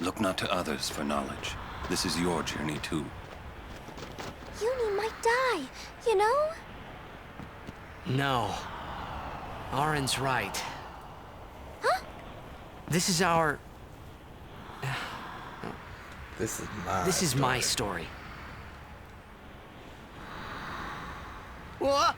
Look not to others for knowledge. This is your journey too. Uni might die, you know? No. Auron's right. Huh? This is our... This is my story. What?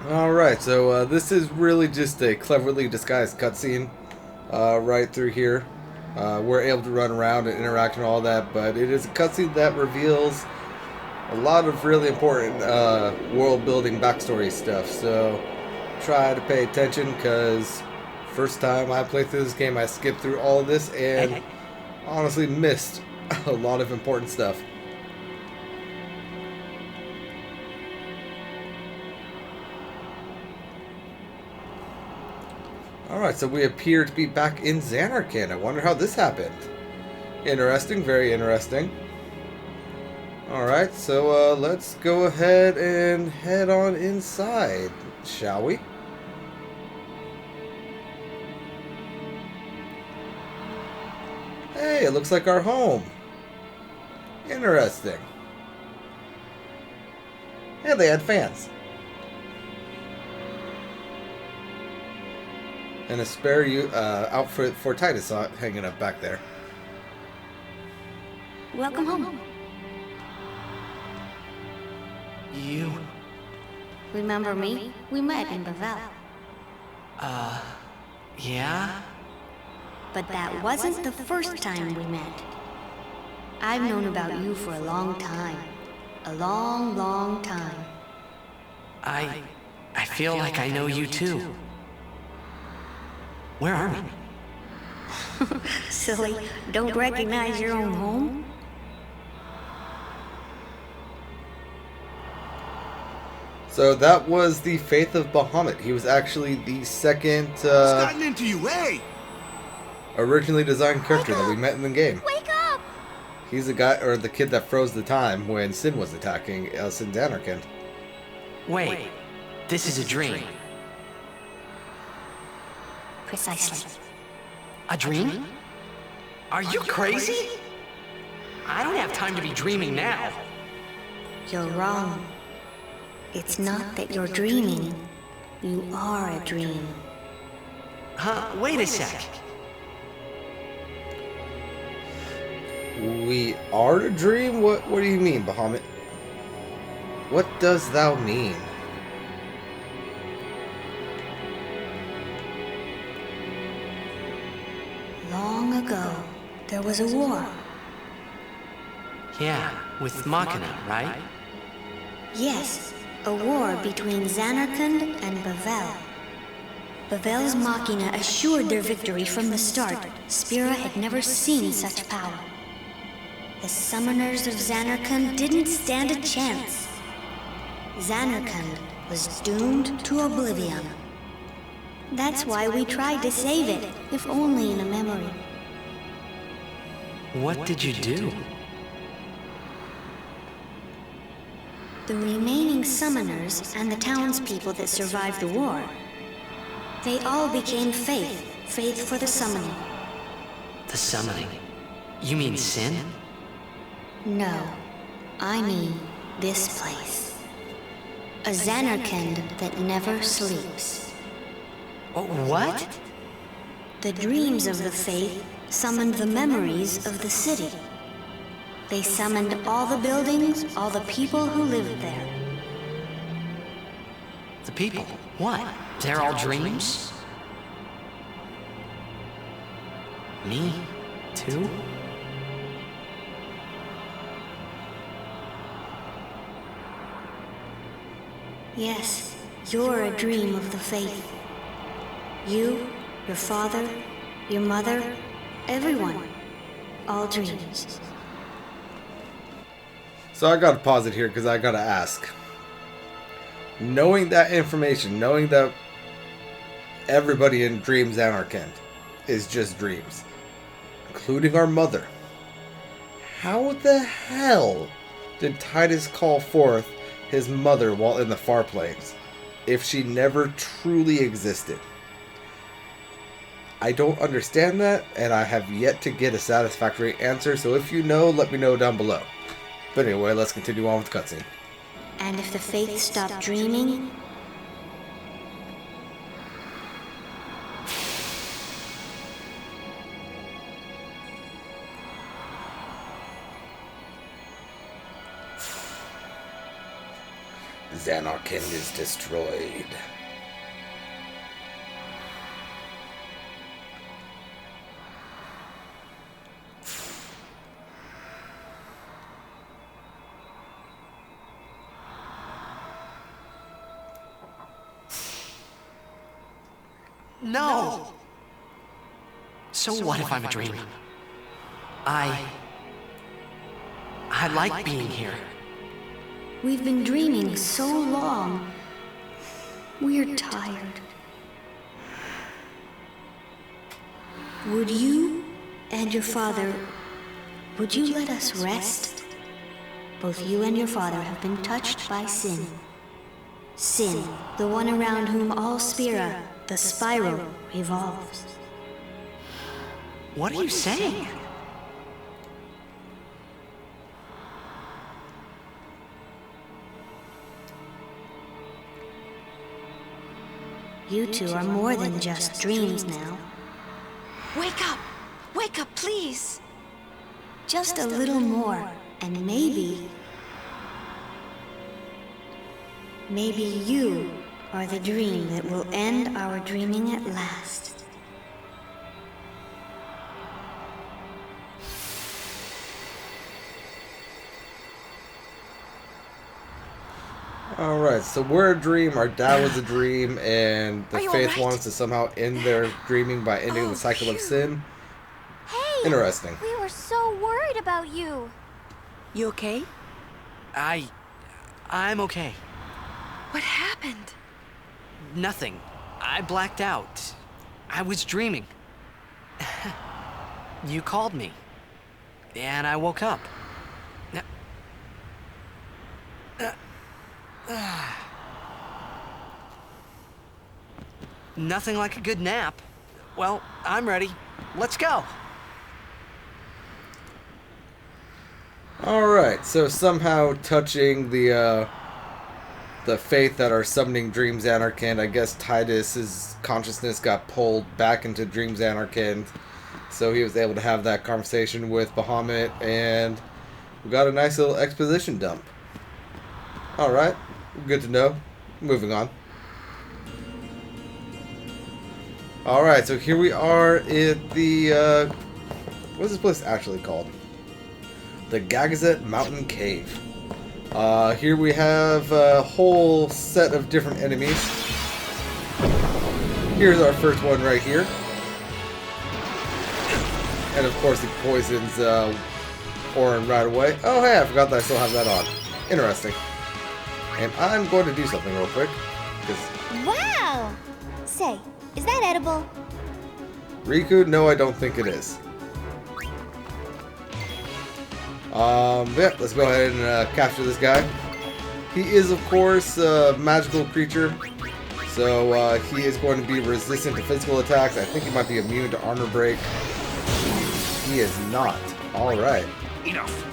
Alright, so this is really just a cleverly disguised cutscene right through here. We're able to run around and interact and all that, but it is a cutscene that reveals a lot of really important world-building backstory stuff, so try to pay attention, because first time I played through this game, I skipped through all of this and honestly missed a lot of important stuff. Alright, so we appear to be back in Zanarkand. I wonder how this happened. Interesting, very interesting. Alright, so let's go ahead and head on inside, shall we? Hey, it looks like our home. Interesting. Yeah, they had fans. And a spare outfit for Titus hanging up back there. Welcome home. You... Remember me? We met in Bavel. Yeah? But that wasn't the first time we met. I've known about you for a long time. A long, long time. I feel like I know you too. Where are we? Silly, don't recognize your own home? So that was the Faith of Bahamut. He was actually the second What's gotten into you, hey? originally designed character that we met in the game. Wake up! He's the guy, or the kid that froze the time when Sin was attacking us in Zanarkand. Wait, this is a dream. Precisely. A dream? Are you crazy? I don't have time to be dreaming now. You're wrong. It's not that you're dreaming. You are a dream. Huh? Wait a sec. We are a dream? What do you mean, Bahamut? What does thou mean? Long ago, there was a war. Yeah, with Machina, right? Yes, a war between Zanarkand and Bavel. Bavel's Machina assured their victory from the start. Spira had never seen such power. The summoners of Zanarkand didn't stand a chance. Zanarkand was doomed to oblivion. That's why we tried to save it, if only in a memory. What did you do? The remaining summoners and the townspeople that survived the war, they all became faith for the summoning. The summoning? You mean Sin? No, I mean this place. A Zanarkand that never sleeps. Oh, what? The dreams of the faith summoned the memories of the city. They summoned all the buildings, all the people who lived there. The people? What? They're all dreams? Me? Too? Yes, you're a dream of the faith. You, your father, your mother, everyone. All dreams. So I gotta pause it here because I gotta ask. Knowing that information, knowing that everybody in Dreams Zanarkand is just dreams, including our mother, How the hell did Titus call forth his mother while in the far plains if she never truly existed? I don't understand that, and I have yet to get a satisfactory answer, so if you know, let me know down below. But anyway, let's continue on with the cutscene. And if the faith stopped dreaming, Zanarkand is destroyed. No! So what if I'm a dream? I like being here. we've been dreaming so long. We're tired. Would you and your father, would you let us rest? Both you and your father have been touched by sin. Sin, the one around whom all Spira, the spiral, revolves. What are you saying? You two are more than just dreams now. Wake up! Wake up, please! Just a little more, and maybe you are the dream that will end our dreaming at last. Alright, so we're a dream, our dad was a dream, and the faith wants to somehow end their dreaming by ending the cycle of sin. Hey! Interesting. We were so worried about you. You okay? I'm okay. What happened? Nothing. I blacked out. I was dreaming. You called me. And I woke up. Nothing like a good nap. Well, I'm ready. Let's go. Alright, so somehow touching the faith that are summoning Dream Zanarkand, I guess Titus's consciousness got pulled back into Dream Zanarkand, so he was able to have that conversation with Bahamut, and we got a nice little exposition dump. Alright, good to know. Moving on. Alright, so here we are at the, what's this place actually called? The Gagazet Mountain Cave. Here we have a whole set of different enemies. Here's our first one right here. And of course he poisons Orin right away. Oh hey, I forgot that I still have that on. Interesting. And I'm going to do something real quick. Wow! Say, is that edible? Riku, no, I don't think it is. Yeah, let's go ahead and capture this guy. He is, of course, a magical creature, so he is going to be resistant to physical attacks. I think he might be immune to armor break. He is not. Alright. Enough.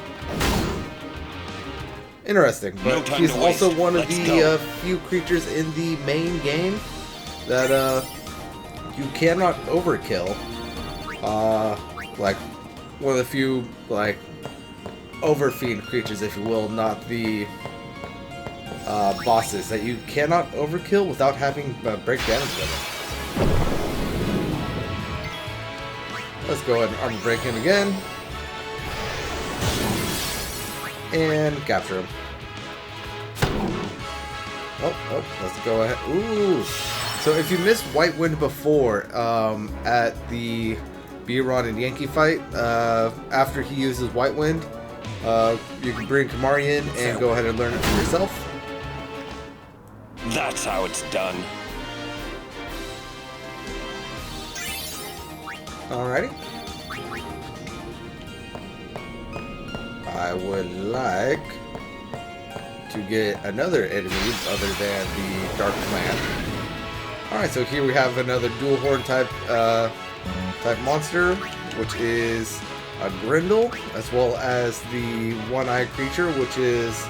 Interesting, but he's also one of the few creatures in the main game that you cannot overkill. Like, one of the few, like, overfiend creatures, if you will, not the bosses that you cannot overkill without having break damage with them. Let's go ahead and armor break him again. And capture him. Oh, let's go ahead. Ooh! So if you missed White Wind before, at the B-Ron and Yankee fight, after he uses White Wind, you can bring Kimahri in and go ahead and learn it for yourself. That's how it's done. Alrighty. I would like to get another enemy other than the Dark Clan. Alright, so here we have another dual horde type monster, which is a Grindel, as well as the one-eyed creature, which is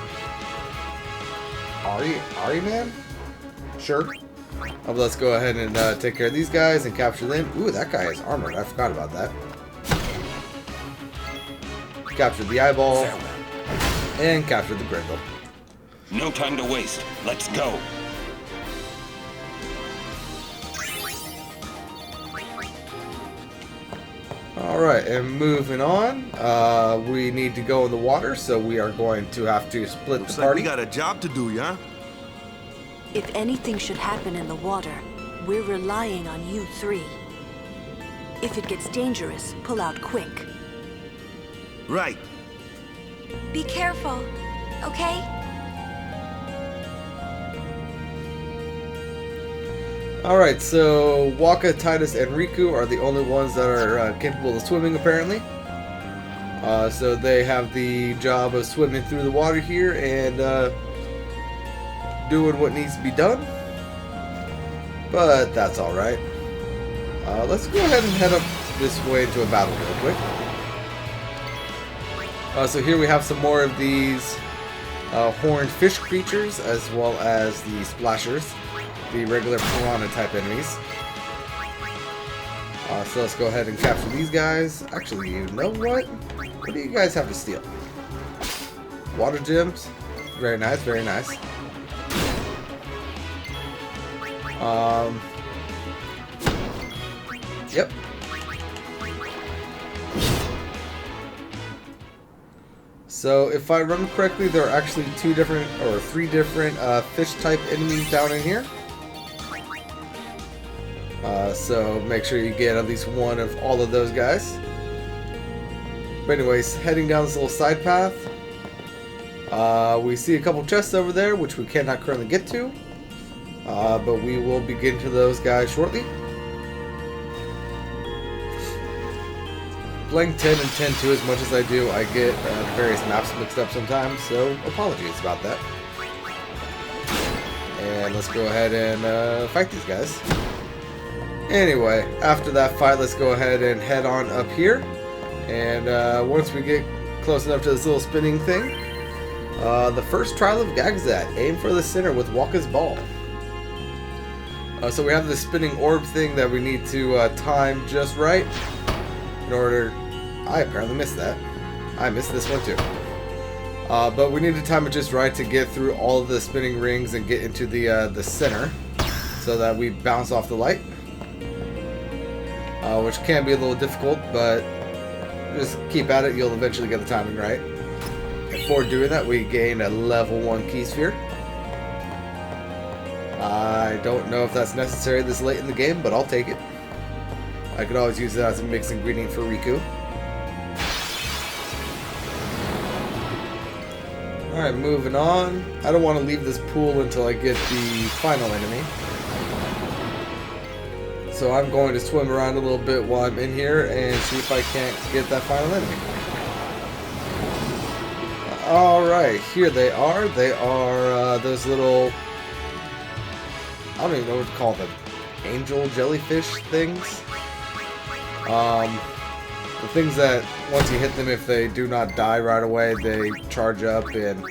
Ari Man? Sure. Let's go ahead and take care of these guys and capture them. Ooh, that guy is armored. I forgot about that. Capture the eyeball and capture the Grindel. No time to waste. Let's go. Alright, and moving on, we need to go in the water, so we are going to have to split Looks the party. like we got a job to do, yeah? If anything should happen in the water, we're relying on you three. If it gets dangerous, pull out quick. Right. Be careful, okay? Alright, so Waka, Titus, and Riku are the only ones that are capable of swimming, apparently. So they have the job of swimming through the water here and doing what needs to be done. But that's alright. Let's go ahead and head up this way into a battle real quick. So here we have some more of these horned fish creatures, as well as the splashers, the regular piranha type enemies. So let's go ahead and capture these guys. Actually, you know what? What do you guys have to steal? Water gems. Very nice, very nice. Yep. So if I remember correctly, there are actually three different fish type enemies down in here. So make sure you get at least one of all of those guys. But anyways, heading down this little side path, we see a couple chests over there, which we cannot currently get to. But we will be getting to those guys shortly. Playing 10 and 10-2 as much as I do, I get various maps mixed up sometimes, so apologies about that. And let's go ahead and fight these guys. Anyway, after that fight, let's go ahead and head on up here. And once we get close enough to this little spinning thing, the first trial of Gagazet. Aim for the center with Waka's ball. So we have this spinning orb thing that we need to time just right. In order, I apparently missed that. I missed this one too. But we need to time it just right to get through all of the spinning rings and get into the center, so that we bounce off the light. Which can be a little difficult, but just keep at it. You'll eventually get the timing right. And for doing that, we gain a level 1 key sphere. I don't know if that's necessary this late in the game, but I'll take it. I could always use it as a mixed ingredient for Riku. Alright, moving on. I don't want to leave this pool until I get the final enemy. So I'm going to swim around a little bit while I'm in here and see if I can't get that final enemy. Alright, here they are. They are those little... I don't even know what to call them. Angel jellyfish things? The things that once you hit them, if they do not die right away, they charge up and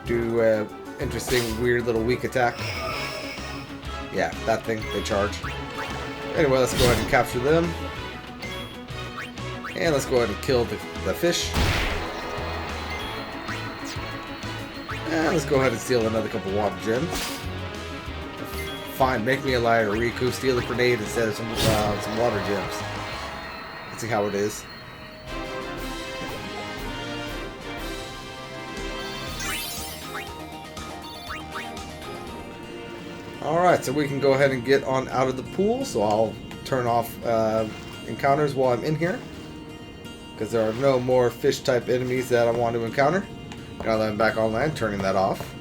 do a interesting, weird little weak attack. Yeah, that thing, they charge. Anyway, let's go ahead and capture them. And let's go ahead and kill the fish. And let's go ahead and steal another couple water gems. Fine, make me a liar, Riku. Steal the grenade instead of some water gems. Let's see how it is. Alright, so we can go ahead and get on out of the pool. So I'll turn off encounters while I'm in here, because there are no more fish type enemies that I want to encounter. Now that I'm back on land, turning that off.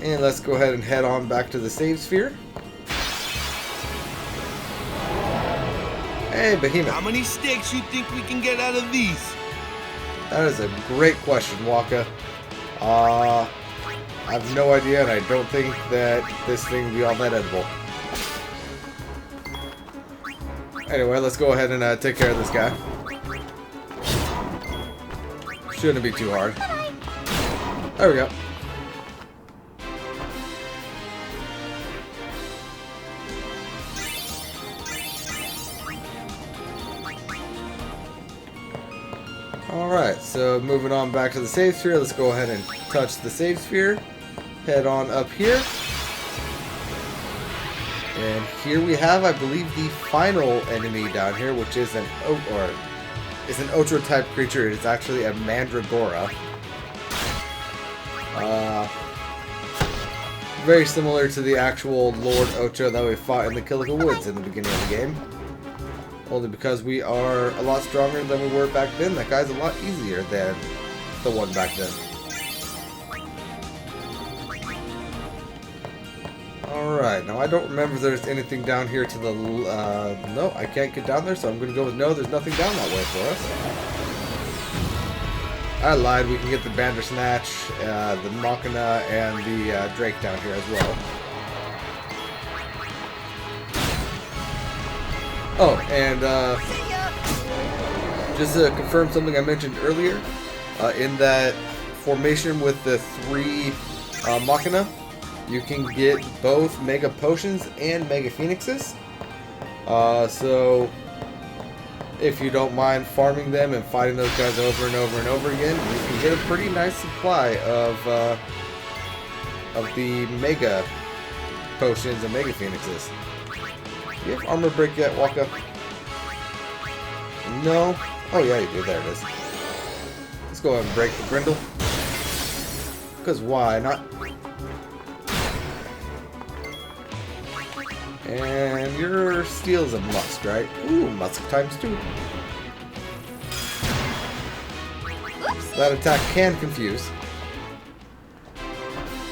And let's go ahead and head on back to the save sphere. Hey, Behemoth. How many steaks you think we can get out of these? That is a great question, Waka. I have no idea, and I don't think that this thing will be all that edible. Anyway, let's go ahead and take care of this guy. Shouldn't be too hard. There we go. Alright, so moving on back to the save sphere, let's go ahead and touch the save sphere. Head on up here. And here we have, I believe, the final enemy down here, which is an Ocho type creature. It is actually a Mandragora. Very similar to the actual Lord Ocho that we fought in the Killica Woods in the beginning of the game. Only because we are a lot stronger than we were back then. That guy's a lot easier than the one back then. Alright, now I don't remember if there's anything down here to the... no, I can't get down there, so I'm going to go with no, there's nothing down that way for us. I lied, we can get the Bandersnatch, the Machina, and the Drake down here as well. Oh, and just to confirm something I mentioned earlier, in that formation with the 3 Machina, you can get both Mega Potions and Mega Phoenixes. So, if you don't mind farming them and fighting those guys over and over and over again, you can get a pretty nice supply of the Mega Potions and Mega Phoenixes. Do you have armor break yet, Waka? No? Oh yeah, you do. There it is. Let's go ahead and break the Grindle. Because why not? And your steel is a musk, right? Ooh, musk times 2. That attack can confuse.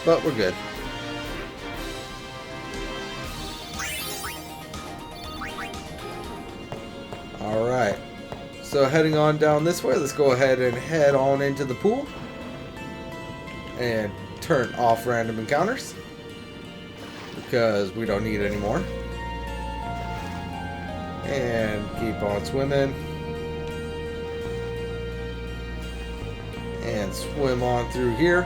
But we're good. Alright. So heading on down this way, let's go ahead and head on into the pool. And turn off random encounters. Because we don't need any more. And keep on swimming. And swim on through here.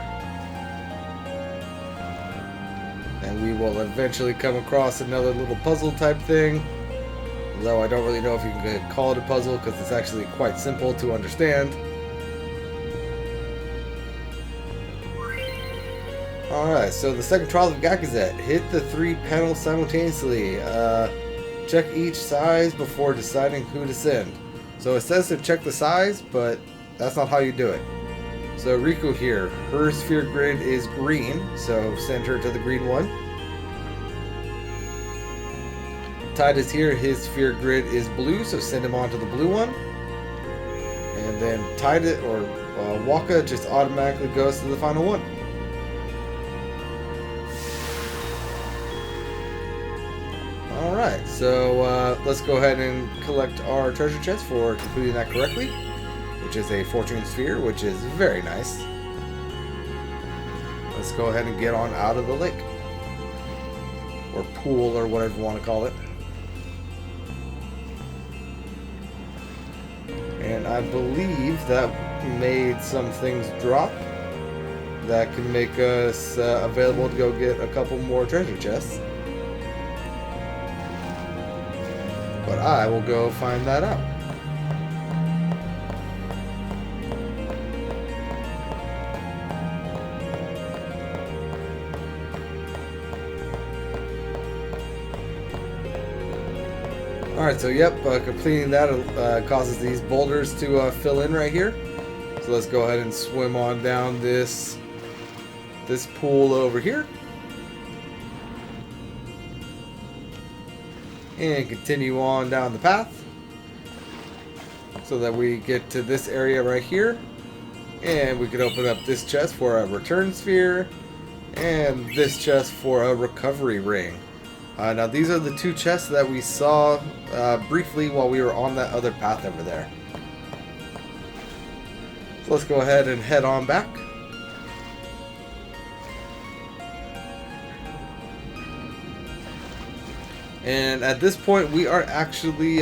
And we will eventually come across another little puzzle type thing. Though I don't really know if you can call it a puzzle because it's actually quite simple to understand. Alright, so the second trial of Gagazet. Hit the 3 panels simultaneously. Check each size before deciding who to send. So it says to check the size, but that's not how you do it. So Riku here, her sphere grid is green, so send her to the green one. Tide is here, his sphere grid is blue, so send him on to the blue one. And then Tide or Waka just automatically goes to the final one. Alright, so let's go ahead and collect our treasure chest for completing that correctly, which is a fortune sphere, which is very nice. Let's go ahead and get on out of the lake. Or pool, or whatever you want to call it. And I believe that made some things drop that can make us available to go get a couple more treasure chests. But I will go find that out. Alright, so yep, completing that causes these boulders to fill in right here. So let's go ahead and swim on down this pool over here. And continue on down the path. So that we get to this area right here. And we can open up this chest for a return sphere. And this chest for a recovery ring. Now these are the 2 chests that we saw briefly while we were on that other path over there. So let's go ahead and head on back. And at this point, we are actually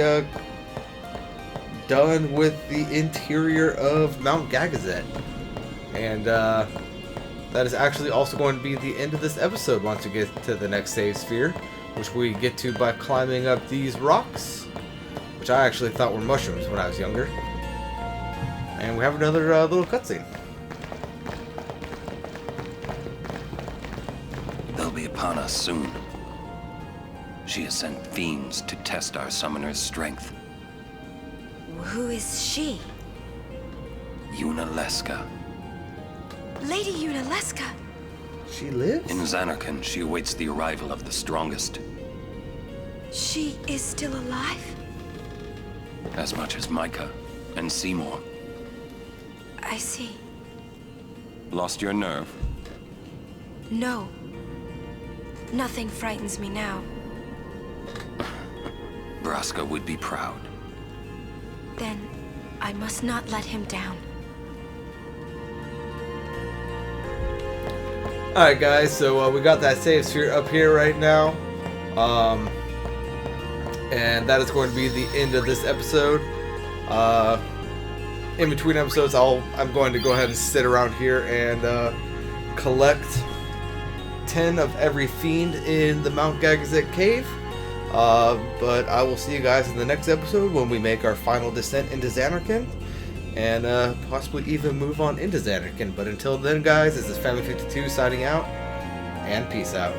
done with the interior of Mount Gagazet. And that is actually also going to be the end of this episode once we get to the next save sphere, which we get to by climbing up these rocks, which I actually thought were mushrooms when I was younger. And we have another little cutscene. They'll be upon us soon. She has sent fiends to test our summoner's strength. Who is she? Yunalesca. Lady Yunalesca. She lives? In Zanarkand, she awaits the arrival of the strongest. She is still alive? As much as Micah and Seymour. I see. Lost your nerve? No. Nothing frightens me now. Braska would be proud. Then I must not let him down. Alright guys, so we got that save sphere up here right now. And that is going to be the end of this episode. In between episodes, I'm going to go ahead and sit around here and collect 10 of every fiend in the Mount Gagazet cave. But I will see you guys in the next episode when we make our final descent into Zanarkand and possibly even move on into Zanarkand. But until then, guys, this is Family 52 signing out, and peace out.